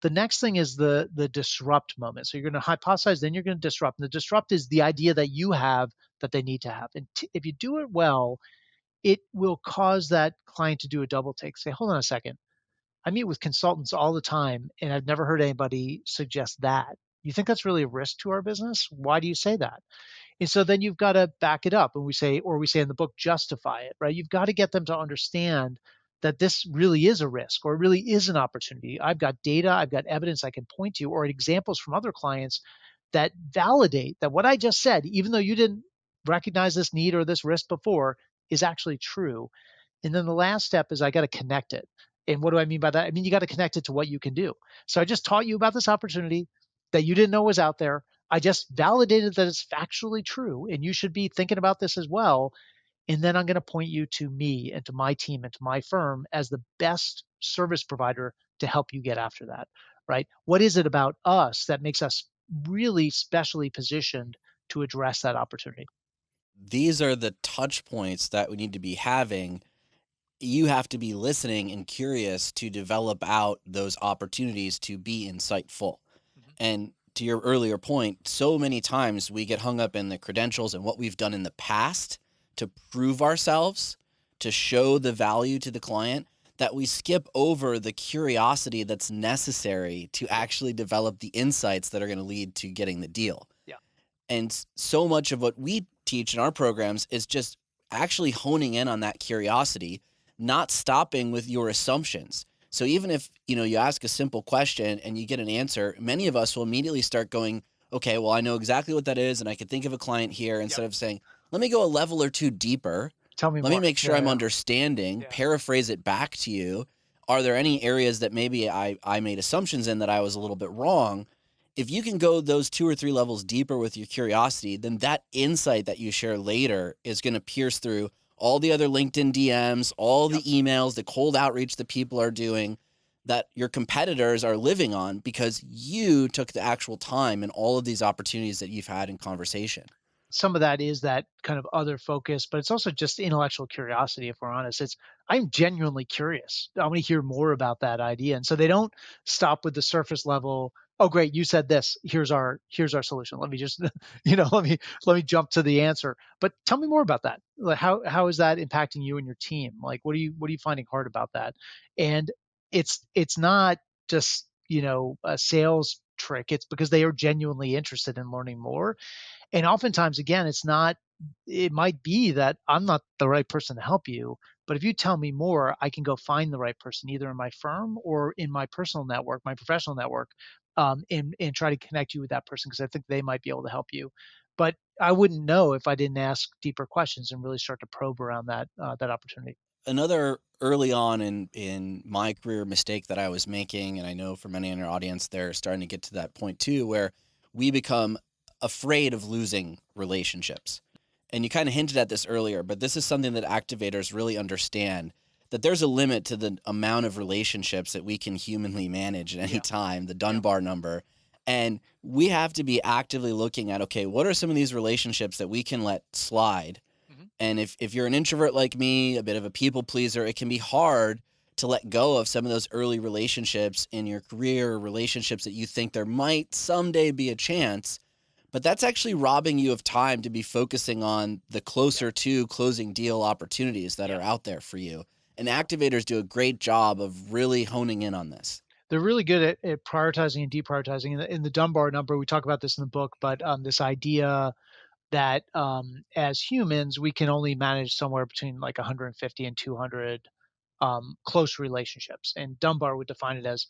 The next thing is the disrupt moment. So you're going to hypothesize, then you're going to disrupt. And the disrupt is the idea that you have that they need to have. And if you do it well, it will cause that client to do a double take. Say, hold on a second. I meet with consultants all the time, and I've never heard anybody suggest that. You think that's really a risk to our business? Why do you say that? And so then you've got to back it up. And we say in the book, justify it, right? You've got to get them to understand that this really is a risk or it really is an opportunity. I've got data, I've got evidence I can point to, or examples from other clients that validate that what I just said, even though you didn't recognize this need or this risk before, is actually true. And then the last step is I got to connect it. And what do I mean by that? I mean, you got to connect it to what you can do. So I just taught you about this opportunity that you didn't know was out there. I just validated that it's factually true. And you should be thinking about this as well. And then I'm going to point you to me and to my team and to my firm as the best service provider to help you get after that, right? What is it about us that makes us really specially positioned to address that opportunity? These are the touch points that we need to be having. You have to be listening and curious to develop out those opportunities to be insightful. Mhm. And to your earlier point, so many times we get hung up in the credentials and what we've done in the past to prove ourselves, to show the value to the client, that we skip over the curiosity that's necessary to Yeah. actually develop the insights that are going to lead to getting the deal. Yeah. And so much of what we teach in our programs is just actually honing in on that curiosity, not stopping with your assumptions. So even if, you ask a simple question and you get an answer, many of us will immediately start going, okay, well, I know exactly what that is. And I can think of a client here, Yep. instead of saying, let me go a level or two deeper. Tell me Let me more. make sure Yeah. I'm Yeah. understanding, Yeah. paraphrase it back to you. Are there any areas that maybe I made assumptions in that I was a little bit wrong? If you can go those 2 or 3 levels deeper with your curiosity, then that insight that you share later is going to pierce through all the other LinkedIn DMs, all the Yep. emails, the cold outreach that people are doing, that your competitors are living on, because you took the actual time and all of these opportunities that you've had in conversation. Some of that is that kind of other focus, but it's also just intellectual curiosity. If we're honest, I'm genuinely curious. I want to hear more about that idea, and so they don't stop with the surface level. Oh, great, you said this. Here's our solution. Let me just, let me jump to the answer. But tell me more about that. Like, how is that impacting you and your team? Like, what are you finding hard about that? And it's not just a sales trick. It's because they are genuinely interested in learning more. And oftentimes, again, it might be that I'm not the right person to help you, but if you tell me more, I can go find the right person either in my firm or in my personal network, my professional network, and try to connect you with that person because I think they might be able to help you. But I wouldn't know if I didn't ask deeper questions and really start to probe around that opportunity. Another early on in my career mistake that I was making, and I know for many in our audience, they're starting to get to that point too, where we become afraid of losing relationships. And you kind of hinted at this earlier, but this is something that activators really understand, that there's a limit to the amount of relationships that we can humanly manage at any Yeah. time, the Yeah. Dunbar number. And we have to be actively looking at, okay, what are some of these relationships that we can let slide? Mhm. And if you're an introvert like me, a bit of a people pleaser, it can be hard to let go of some of those early relationships in your career, relationships that you think there might someday be a chance. But that's actually robbing you of time to be focusing on the Yeah. closer to closing deal opportunities that Yeah. are out there for you. And Yeah. activators do a great job of really honing in on this. They're really good at prioritizing and deprioritizing. In the Dunbar number, we talk about this in the book, but this idea that as humans, we can only manage somewhere between like 150 and 200 close relationships. And Dunbar would define it as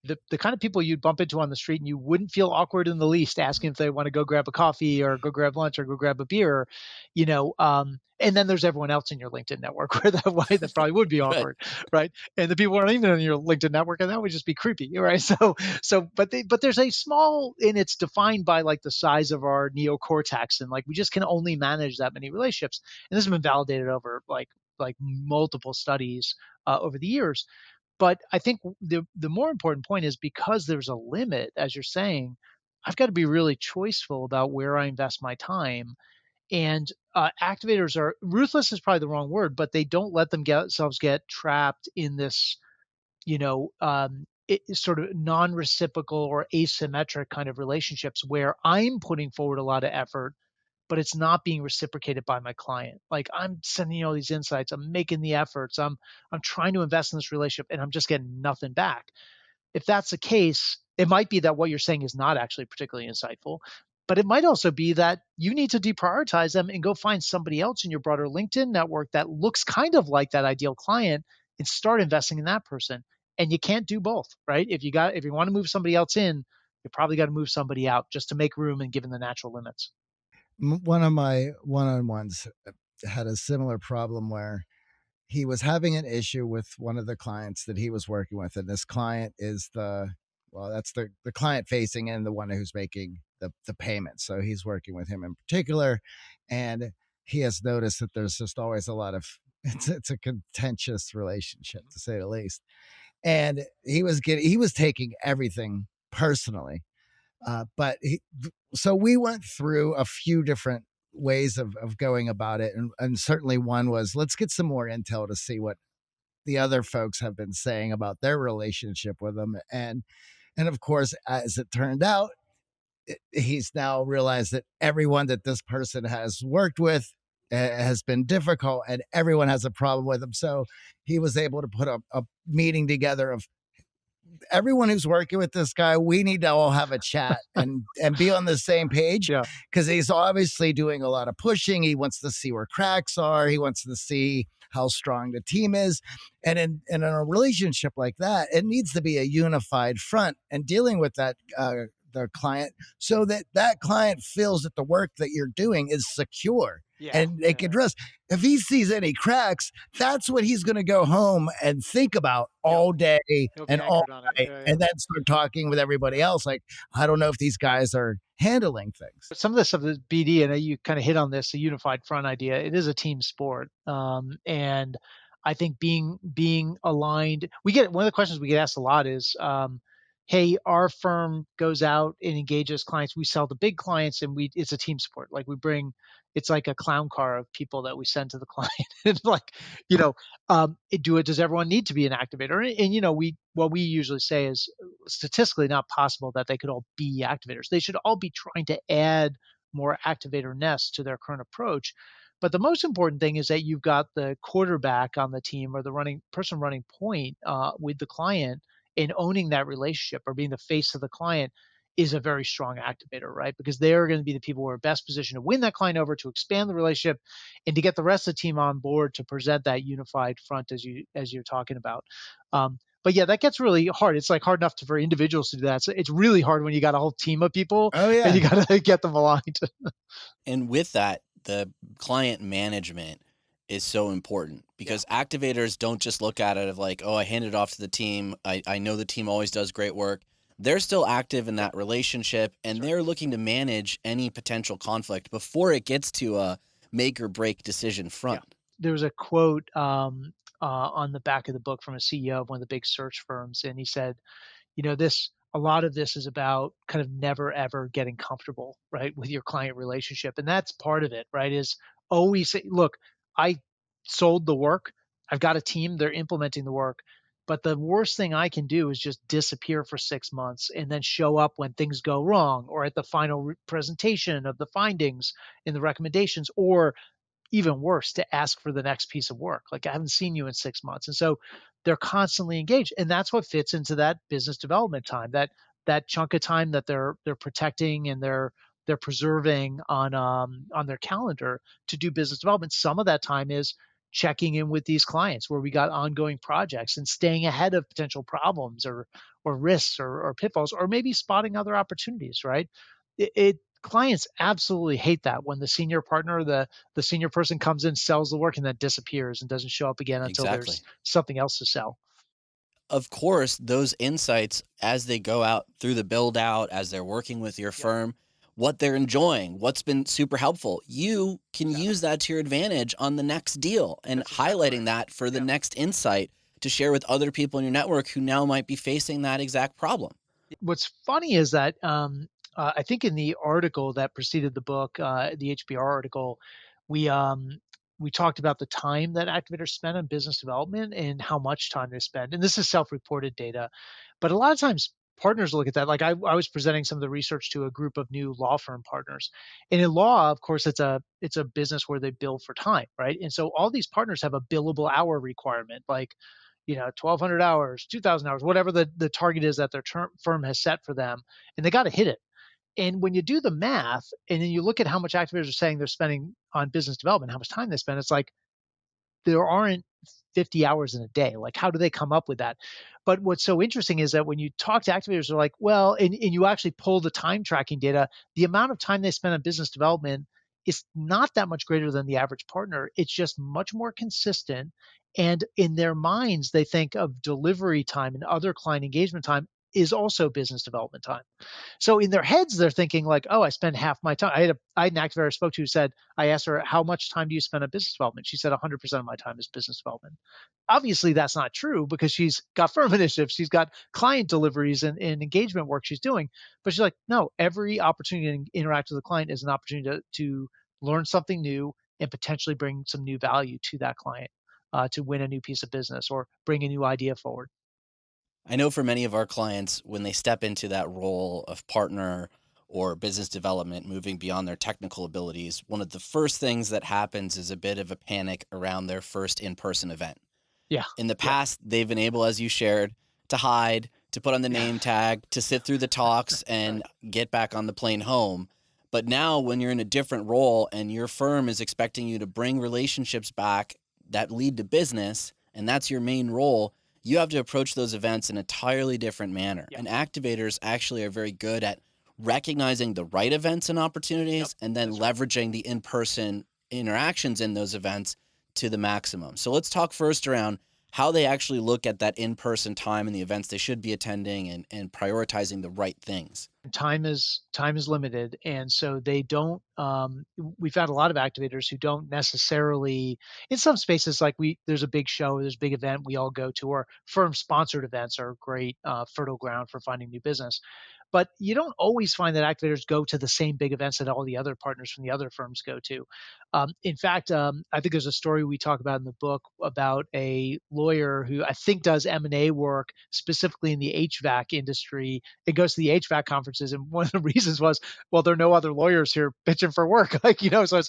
the kind of people you'd bump into on the street and you wouldn't feel awkward in the least asking if they want to go grab a coffee or go grab lunch or go grab a beer, and then there's everyone else in your LinkedIn network where that probably would be Right. awkward, right? And the people aren't even in your LinkedIn network, and that would just be creepy, right? But there's a small, and it's defined by like the size of our neocortex, and like we just can only manage that many relationships, and this has been validated over like multiple studies over the years. But I think the more important point is because there's a limit, as you're saying, I've got to be really choiceful about where I invest my time. And activators are ruthless is probably the wrong word, but they don't let themselves get trapped in this, sort of non-reciprocal or asymmetric kind of relationships where I'm putting forward a lot of effort, but it's not being reciprocated by my client. Like I'm sending you all these insights, I'm making the efforts, I'm trying to invest in this relationship, and I'm just getting nothing back. if that's the case, it might be that what you're saying is not actually particularly insightful, but it might also be that you need to deprioritize them and go find somebody else in your broader LinkedIn network that looks kind of like that ideal client and start investing in that person. And you can't do both, right? If you want to move somebody else in, you probably got to move somebody out just to make room and given the natural limits. One of my one-on-ones had a similar problem where he was having an issue with one of the clients that he was working with, and this client is that's the client facing and the one who's making the payment. So he's working with him in particular, and he has noticed that there's just always a lot of it's a contentious relationship, to say the least. And he was taking everything personally. But so we went through a few different ways of going about it. And certainly one was, let's get some more intel to see what the other folks have been saying about their relationship with them. And of course, as it turned out, he's now realized that everyone that this person has worked with has been difficult, and everyone has a problem with him. So he was able to put a meeting together of everyone who's working with this guy. We need to all have a chat and be on the same page, Yeah. because he's obviously doing a lot of pushing. He wants to see where cracks are. He wants to see how strong the team is. And in a relationship like that, it needs to be a unified front and dealing with that the client, so that that client feels that the work that you're doing is secure Yeah. and they can trust. If he sees any cracks, that's what he's going to go home and think about Yep. all day He'll be and all anchored on it. night, Yeah, yeah. and then start talking with everybody else. Like, I don't know if these guys are handling things. Some of the stuff that BD, and you kind of hit on this, the unified front idea. It is a team sport, and I think being aligned. We get one of the questions we get asked a lot is, "Hey, our firm goes out and engages clients. We sell to big clients, and we it's a team sport. Like we bring, it's like a clown car of people that we send to the client. It's like, you know, does everyone need to be an activator? And we what we usually say is statistically not possible that they could all be activators. They should all be trying to add more activator nests to their current approach. But the most important thing is that you've got the quarterback on the team or the running person running point with the client and owning that relationship or being the face of the client is a very strong activator, right? Because they're going to be the people who are best positioned to win that client over, to expand the relationship, and to get the rest of the team on board to present that unified front as you're talking about. But yeah, that gets really hard. It's like hard enough for individuals to do that. So it's really hard when you got a whole team of people Oh and yeah. you got to get them aligned. And with that, the client management is so important Yeah, because activators don't just look at it of like, oh, I hand it off to the team. I know the team always does great work. They're still active in yeah, that relationship that's and right. they're looking to manage any potential conflict before it gets to a make or break decision Yeah. front. There was a quote on the back of the book from a CEO of one of the big search firms, and he said, this a lot of this is about kind of never ever getting comfortable, right, with your client relationship. And that's part of it, right? Is always say, look, I sold the work. I've got a team, they're implementing the work. But the worst thing I can do is just disappear for 6 months and then show up when things go wrong or at the final presentation of the findings in the recommendations, or even worse, to ask for the next piece of work. Like, I haven't seen you in 6 months. And so they're constantly engaged. And that's what fits into that business development time, that chunk of time that they're protecting and they're preserving on their calendar to do business development. Some of that time is checking in with these clients where we got ongoing projects and staying ahead of potential problems or risks or pitfalls, or maybe spotting other opportunities, right? It clients absolutely hate that when the senior partner, the senior person comes in, sells the work, and then disappears and doesn't show up again until there's Exactly. something else to sell. Of course, those insights as they go out through the build out, as they're working with your Yep. firm, what they're enjoying, what's been super helpful, you can Exactly. use that to your advantage on the next deal and That's exactly highlighting right. that for the Yeah. next insight to share with other people in your network who now might be facing that exact problem. What's funny is that I think in the article that preceded the book, the HBR article, we um, we talked about the time that activators spend on business development and how much time they spend. And this is self-reported data, but a lot of times partners look at that. Like I was presenting some of the research to a group of new law firm partners, and in law, of course, it's a business where they bill for time, right? And so all these partners have a billable hour requirement, like 1,200 hours, 2,000 hours, whatever the target is that their firm has set for them, and they got to hit it. And when you do the math and then you look at how much activators are saying they're spending on business development, how much time they spend, it's like there aren't 50 hours in a day. Like, how do they come up with that? But what's so interesting is that when you talk to activators, they're like, well, and you actually pull the time tracking data, the amount of time they spend on business development is not that much greater than the average partner. It's just much more consistent. And in their minds, they think of delivery time and other client engagement time is also business development time. So in their heads, they're thinking like, "Oh, I spend half my time." I had an activator I spoke to who said, I asked her, "How much time do you spend on business development?" She said, "100% of my time is business development." Obviously, that's not true because she's got firm initiatives, she's got client deliveries and engagement work she's doing. But she's like, "No, every opportunity to interact with the client is an opportunity to learn something new and potentially bring some new value to that client, to win a new piece of business or bring a new idea forward." I know for many of our clients, when they step into that role of partner or business development, moving beyond their technical abilities, one of the first things that happens is a bit of a panic around their first in person event. Yeah. In the Yep. past, they've been able, as you shared, to hide, to put on the Yeah. name tag, to sit through the talks and Right. get back on the plane home. But now, when you're in a different role and your firm is expecting you to bring relationships back that lead to business, and that's your main role, you have to approach those events in an entirely different manner. Yeah. And activators actually are very good at recognizing the right events and Yep. opportunities and then That's right. leveraging the in person interactions in those events to the maximum. So let's talk first around how they actually look at that in-person time and the events they should be attending and prioritizing the right things. Time is limited, and so they don't we've had a lot of activators who don't necessarily, in some spaces, like we there's a big show, there's a big event we all go to, or firm sponsored events are great fertile ground for finding new business. But you don't always find that activators go to the same big events that all the other partners from the other firms go to. In fact, I think there's a story we talk about in the book about a lawyer who I think does M&A work specifically in the HVAC industry. It goes to the HVAC conferences, and one of the reasons was, well, there are no other lawyers here pitching for work, like so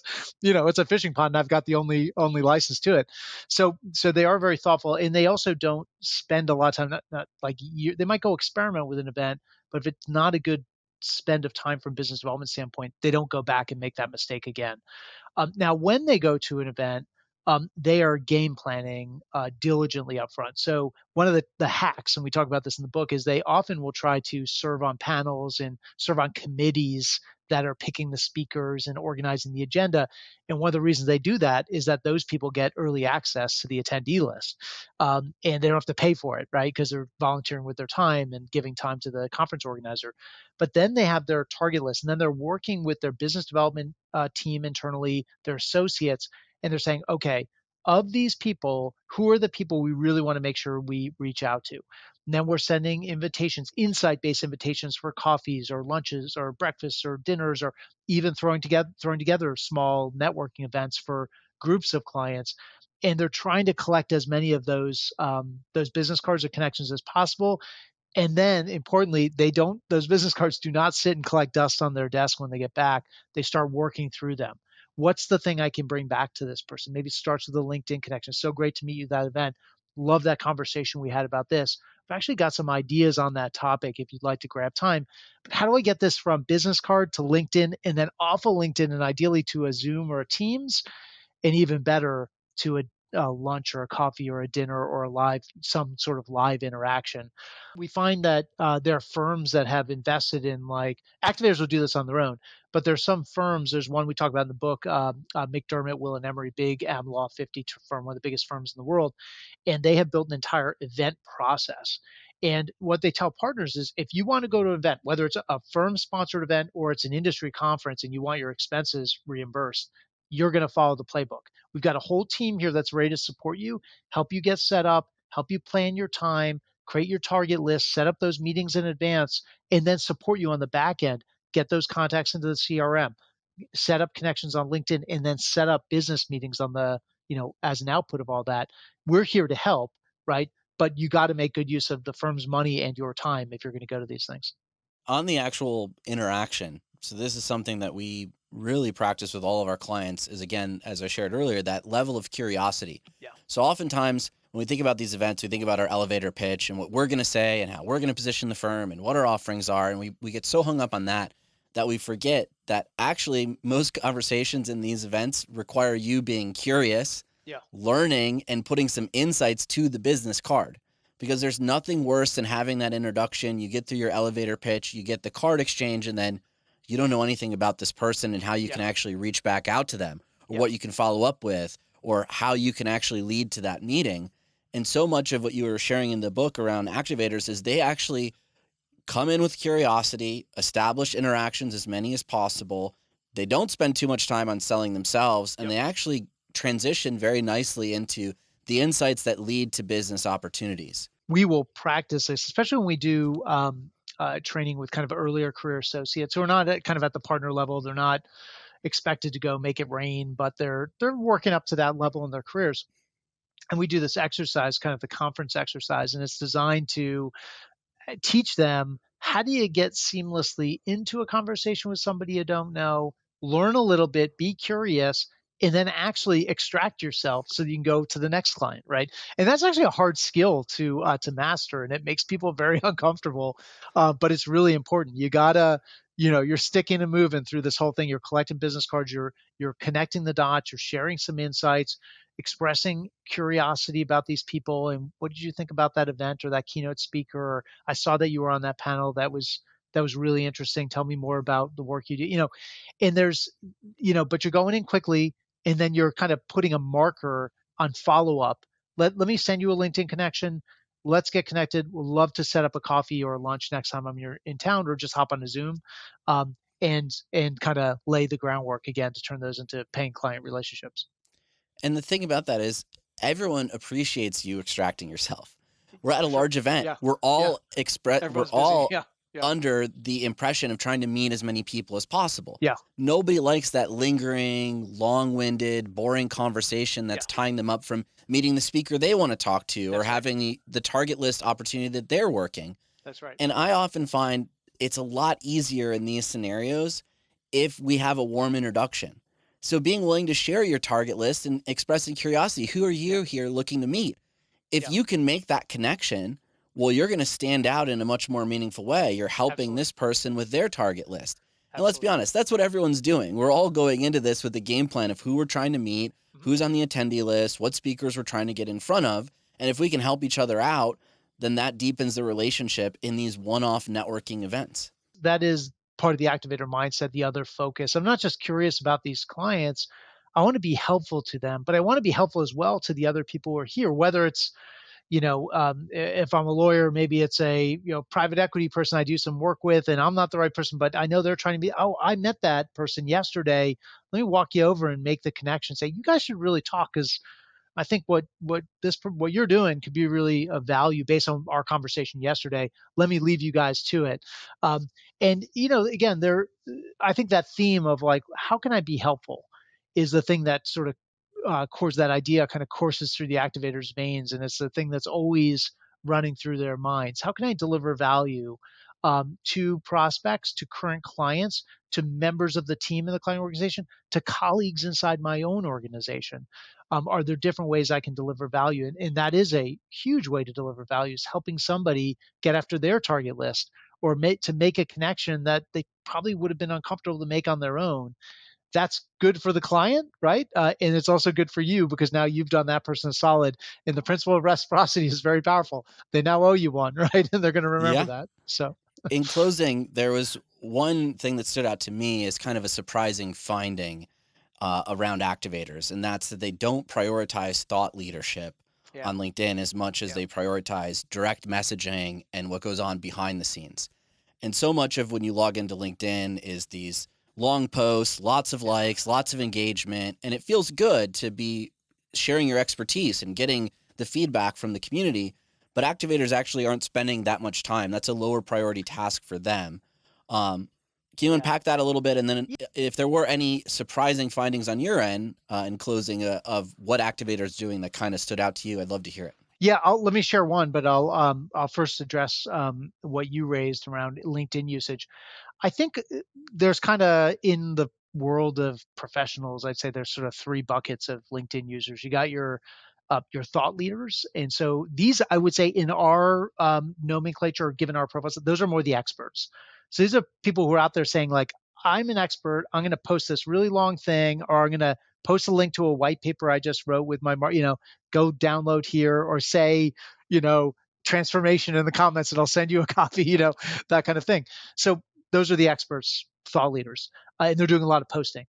it's a fishing pond, and I've got the only license to it. So they are very thoughtful, and they also don't spend a lot of time. Not like they might go experiment with an event, but if it's not a good spend of time from business development standpoint, they don't go back and make that mistake again. Now, when they go to an event, they are game planning diligently up front. So one of the hacks, and we talk about this in the book, is they often will try to serve on panels and serve on committees that are picking the speakers and organizing the agenda. And one of the reasons they do that is that those people get early access to the attendee list, and they don't have to pay for it, right? Because they're volunteering with their time and giving time to the conference organizer. But then they have their target list, and then they're working with their business development team internally, their associates, and they're saying, okay, of these people, who are the people we really want to make sure we reach out to? And then we're sending invitations, insight-based invitations for coffees or lunches or breakfasts or dinners, or even throwing together small networking events for groups of clients. And they're trying to collect as many of those business cards or connections as possible. And then importantly, those business cards do not sit and collect dust on their desk when they get back. They start working through them. What's the thing I can bring back to this person? Maybe it starts with a LinkedIn connection. So great to meet you at that event. Love that conversation we had about this. I've actually got some ideas on that topic if you'd like to grab time. But how do I get this from business card to LinkedIn and then off of LinkedIn and ideally to a Zoom or a Teams, and even better to a lunch or a coffee or a dinner or some sort of live interaction? We find that there are firms that have invested in, like, activators will do this on their own, but there's some firms. There's one we talk about in the book, McDermott, Will and Emery, big Am Law 50 firm, one of the biggest firms in the world, and they have built an entire event process. And what they tell partners is, if you want to go to an event, whether it's a firm sponsored event or it's an industry conference and you want your expenses reimbursed, you're going to follow the playbook. We've got a whole team here that's ready to support you, help you get set up, help you plan your time, create your target list, set up those meetings in advance, and then support you on the back end. Get those contacts into the CRM, set up connections on LinkedIn, and then set up business meetings as an output of all that. We're here to help, right? But you got to make good use of the firm's money and your time if you're going to go to these things. On the actual interaction, so this is something that we really practice with all of our clients is, again, as I shared earlier, that level of curiosity. Yeah. So oftentimes when we think about these events, we think about our elevator pitch and what we're going to say and how we're going to position the firm and what our offerings are. And we get so hung up on that that we forget that actually most conversations in these events require you being curious, Yeah. learning, and putting some insights to the business card. Because there's nothing worse than having that introduction. You get through your elevator pitch, you get the card exchange, and then you don't know anything about this person and how you Yeah. can actually reach back out to them, or Yeah. what you can follow up with, or how you can actually lead to that meeting. And so much of what you were sharing in the book around activators is they actually come in with curiosity, establish interactions as many as possible. They don't spend too much time on selling themselves, and Yep. they actually transition very nicely into the insights that lead to business opportunities. We will practice this, especially when we do training with kind of earlier career associates who are not kind of at the partner level. They're not expected to go make it rain, but they're working up to that level in their careers. And we do this exercise, kind of the conference exercise, and it's designed to teach them, how do you get seamlessly into a conversation with somebody you don't know, learn a little bit, be curious, and then actually extract yourself so you can go to the next client, right? And that's actually a hard skill to master, and it makes people very uncomfortable. But it's really important. You gotta, you're sticking and moving through this whole thing. You're collecting business cards. You're connecting the dots. You're sharing some insights, expressing curiosity about these people, and what did you think about that event or that keynote speaker? Or I saw that you were on that panel. That was really interesting. Tell me more about the work you do. And there's, but you're going in quickly, and then you're kind of putting a marker on follow up. Let me send you a LinkedIn connection. Let's get connected. We'd love to set up a coffee or a lunch next time I'm in town, or just hop on a Zoom, and kind of lay the groundwork again to turn those into paying client relationships. And the thing about that is everyone appreciates you extracting yourself. We're at a Sure. large event. Yeah. We're Yeah. we're Everyone's busy. all Yeah. Yeah. under the impression of trying to meet as many people as possible. Yeah. Nobody likes that lingering, long-winded, boring conversation Yeah. that's tying them up from meeting the speaker they want to talk to, or That's right. having the target list opportunity that they're working. That's right. And I often find it's a lot easier in these scenarios if we have a warm introduction. So being willing to share your target list and expressing curiosity, who are Yeah. you here looking to meet? If Yeah. you can make that connection, well, you're going to stand out in a much more meaningful way. You're helping Absolutely. this person with their target list. And let's be Absolutely. honest, that's what everyone's doing. We're all going into this with a game plan of who we're trying to meet, Mhm. who's on the attendee list, what speakers we're trying to get in front of. And if we can help each other out, then that deepens the relationship in these one-off networking events. That is part of the activator mindset, the other focus. I'm not just curious about these clients. I want to be helpful to them, but I want to be helpful as well to the other people who are here, whether it's, if I'm a lawyer, maybe it's a, private equity person I do some work with, and I'm not the right person, but I know they're trying to be, oh, I met that person yesterday. Let me walk you over and make the connection. Say, you guys should really talk, because I think what you're doing could be really of value based on our conversation yesterday. Let me leave you guys to it. And again, I think that theme of like, how can I be helpful, is the thing that sort of that idea kind of courses through the activator's veins, and it's the thing that's always running through their minds. How can I deliver value to prospects, to current clients, to members of the team in the client organization, to colleagues inside my own organization? Are there different ways I can deliver value? And that is a huge way to deliver value, is helping somebody get after their target list, or to make a connection that they probably would have been uncomfortable to make on their own. That's good for the client, right? And it's also good for you, because now you've done that person a solid. And the principle of reciprocity is very powerful. They now owe you one, right? And they're going to remember Yeah. that. So, In closing, there was one thing that stood out to me as kind of a surprising finding around activators, and that's that they don't prioritize thought leadership yeah, on LinkedIn as much as yeah, they prioritize direct messaging and what goes on behind the scenes. And so much of when you log into LinkedIn is these long posts, lots of yeah, likes, lots of engagement, and it feels good to be sharing your expertise and getting the feedback from the community. But activators actually aren't spending that much time. That's a lower priority task for them. Um, can you yeah. unpack that a little bit? And then if there were any surprising findings on your end in closing of what activators doing that kind of stood out to you, I'd love to hear it. Yeah, let me share one, but I'll first address what you raised around LinkedIn usage. I think there's kind of, in the world of professionals, I'd say there's sort of three buckets of LinkedIn users. You got your your thought leaders. And so these, I would say, in our nomenclature, given our profiles, those are more the experts. So these are people who are out there saying like, I'm an expert. I'm going to post this really long thing, or I'm going to post a link to a white paper I just wrote with my, go download here, or say, you know, transformation in the comments and I'll send you a copy, that kind of thing. So those are the experts, thought leaders, and they're doing a lot of posting.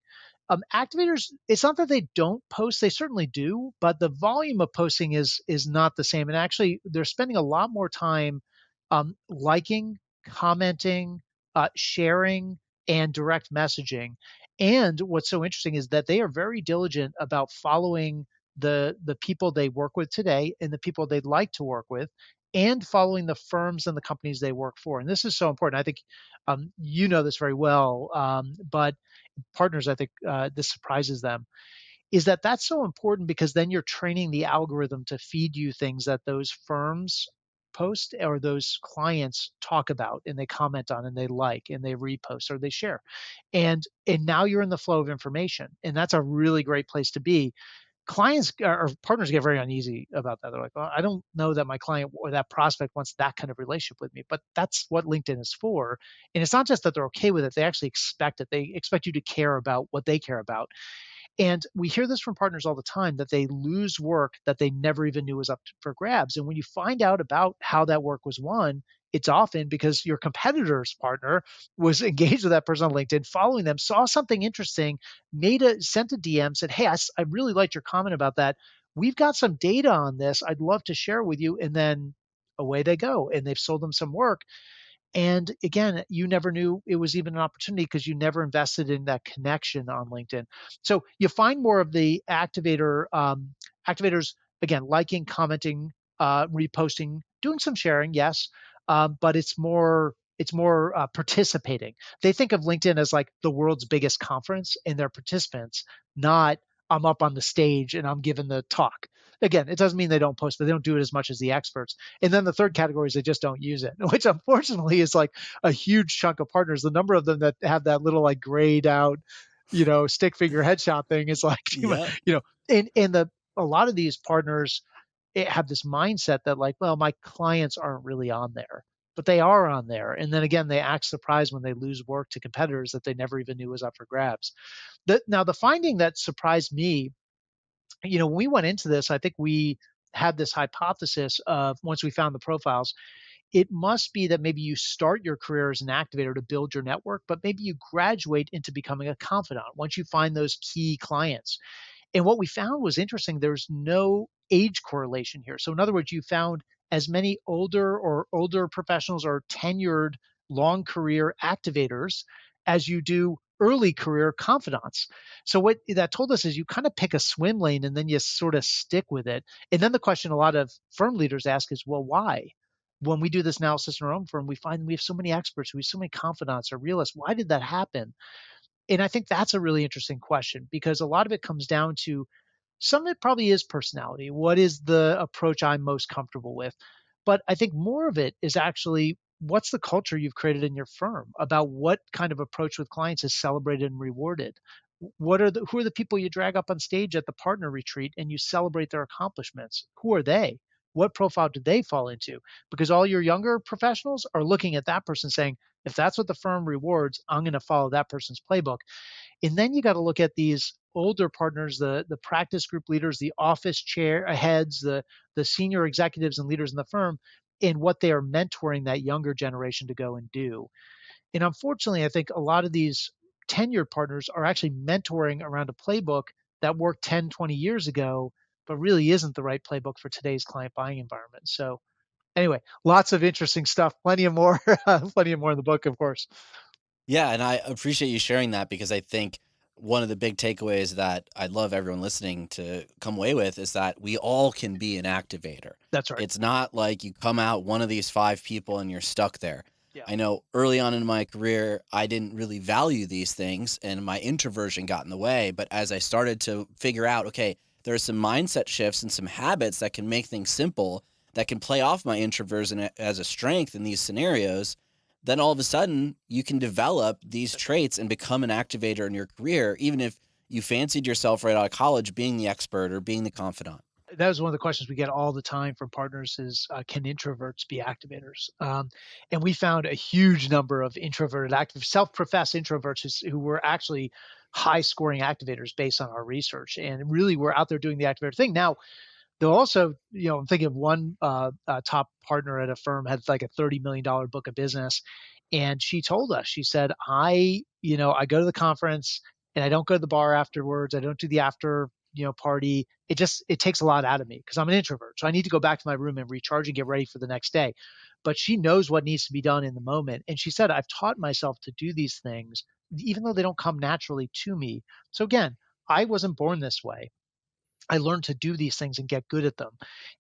Activators, it's not that they don't post; they certainly do, but the volume of posting is not the same. And actually, they're spending a lot more time liking, commenting, sharing, and direct messaging. And what's so interesting is that they are very diligent about following the people they work with today and the people they'd like to work with, and following the firms and the companies they work for. And this is so important. I think you know this very well, but partners, I think this surprises them, is that that's so important because then you're training the algorithm to feed you things that those firms post or those clients talk about and they comment on and they like and they repost or they share. And now you're in the flow of information. And that's a really great place to be. Clients or partners get very uneasy about that. They're like, well, I don't know that my client or that prospect wants that kind of relationship with me, but that's what LinkedIn is for. And it's not just that they're okay with it, they actually expect it. They expect you to care about what they care about. And we hear this from partners all the time that they lose work that they never even knew was up for grabs. And when you find out about how that work was won, it's often because your competitor's partner was engaged with that person on LinkedIn, following them, saw something interesting, sent a DM, said, "Hey, I really liked your comment about that. We've got some data on this. I'd love to share with you." And then away they go, and they've sold them some work. And again, you never knew it was even an opportunity because you never invested in that connection on LinkedIn. So you find more of the activators, again, liking, commenting, reposting, doing some sharing, yes, but it's more participating. They think of LinkedIn as like the world's biggest conference, and they're participants, not I'm up on the stage and I'm giving the talk. Again, it doesn't mean they don't post, but they don't do it as much as the experts. And then the third category is they just don't use it, which unfortunately is like a huge chunk of partners. The number of them that have that little like grayed out, stick figure headshot thing is like, Yep. and a lot of these partners have this mindset that like, well, my clients aren't really on there, but they are on there. And then again, they act surprised when they lose work to competitors that they never even knew was up for grabs. Now, the finding that surprised me, when we went into this, I think we had this hypothesis of once we found the profiles, it must be that maybe you start your career as an activator to build your network, but maybe you graduate into becoming a confidant once you find those key clients. And what we found was interesting. There's no age correlation here. So, in other words, you found as many older professionals or tenured long career activators as you do early career confidants. So, what that told us is you kind of pick a swim lane and then you sort of stick with it. And then the question a lot of firm leaders ask is, well, why? When we do this analysis in our own firm, we find we have so many experts, we have so many confidants or realists. Why did that happen? And I think that's a really interesting question because a lot of it comes down to some of it probably is personality. What is the approach I'm most comfortable with? But I think more of it is actually what's the culture you've created in your firm about what kind of approach with clients is celebrated and rewarded. Who are the people you drag up on stage at the partner retreat and you celebrate their accomplishments? Who are they? What profile do they fall into? Because all your younger professionals are looking at that person saying, if that's what the firm rewards, I'm going to follow that person's playbook. And then you got to look at these older partners, the practice group leaders, the office chair heads, the senior executives and leaders in the firm, and what they are mentoring that younger generation to go and do. And unfortunately, I think a lot of these tenured partners are actually mentoring around a playbook that worked 10, 20 years ago, but really isn't the right playbook for today's client buying environment. So anyway, lots of interesting stuff. Plenty of more, plenty of more in the book, of course. Yeah, and I appreciate you sharing that because I think one of the big takeaways that I'd love everyone listening to come away with is that we all can be an activator. That's right. It's not like you come out one of these 5 people and you're stuck there. Yeah. I know early on in my career, I didn't really value these things and my introversion got in the way. But as I started to figure out, okay, there are some mindset shifts and some habits that can make things simple, that can play off my introversion as a strength in these scenarios, then all of a sudden you can develop these traits and become an activator in your career, even if you fancied yourself right out of college being the expert or being the confidant. that was one of the questions we get all the time from partners is, can introverts be activators? And we found a huge number of introverted active self-professed introverts who were actually high scoring activators based on our research, and really were out there doing the activator thing. Now, they'll also, I'm thinking of one top partner at a firm had like a $30 million book of business, and she told us, she said, I go to the conference and I don't go to the bar afterwards. I don't do the after, party. It takes a lot out of me because I'm an introvert. So I need to go back to my room and recharge and get ready for the next day. But she knows what needs to be done in the moment. And she said, I've taught myself to do these things, even though they don't come naturally to me. So again, I wasn't born this way. I learned to do these things and get good at them.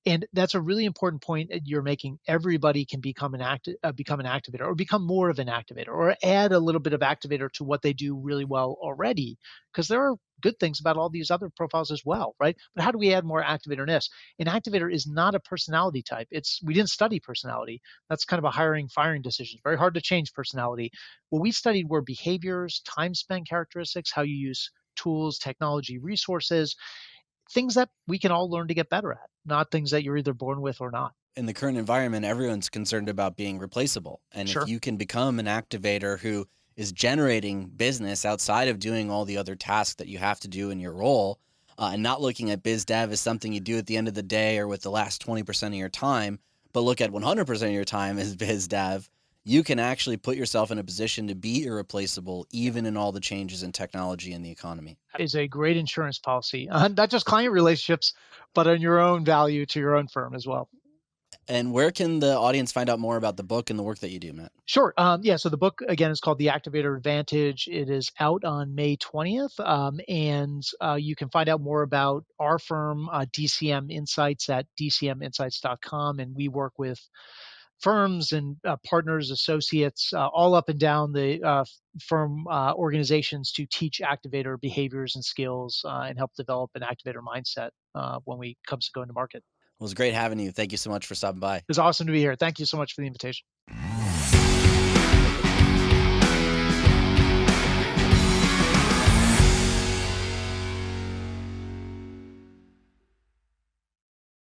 And that's a really important point that you're making. Everybody can become an activator, or become more of an activator, or add a little bit of activator to what they do really well already. Because there are good things about all these other profiles as well, right? But how do we add more activatorness? An activator is not a personality type. We didn't study personality. That's kind of a hiring, firing decision. It's very hard to change personality. What we studied were behaviors, time spent characteristics, how you use tools, technology, resources, things that we can all learn to get better at, not things that you're either born with or not. In the current environment, everyone's concerned about being replaceable. And if Sure. you can become an activator who is generating business outside of doing all the other tasks that you have to do in your role, and not looking at biz dev as something you do at the end of the day or with the last 20% of your time, but look at 100% of your time as biz dev, you can actually put yourself in a position to be irreplaceable, even in all the changes in technology and the economy. Is a great insurance policy, not just client relationships, but on your own value to your own firm as well. And where can the audience find out more about the book and the work that you do, Matt? Sure. Yeah. So the book again is called The Activator Advantage. It is out on May 20th, and you can find out more about our firm, DCM Insights, at dcminsights.com, and we work with firms and partners, associates, all up and down the firm organizations to teach activator behaviors and skills, and help develop an activator mindset when we comes to going to market. It was great having you. Thank you so much for stopping by. It's awesome to be here. Thank you so much for the invitation.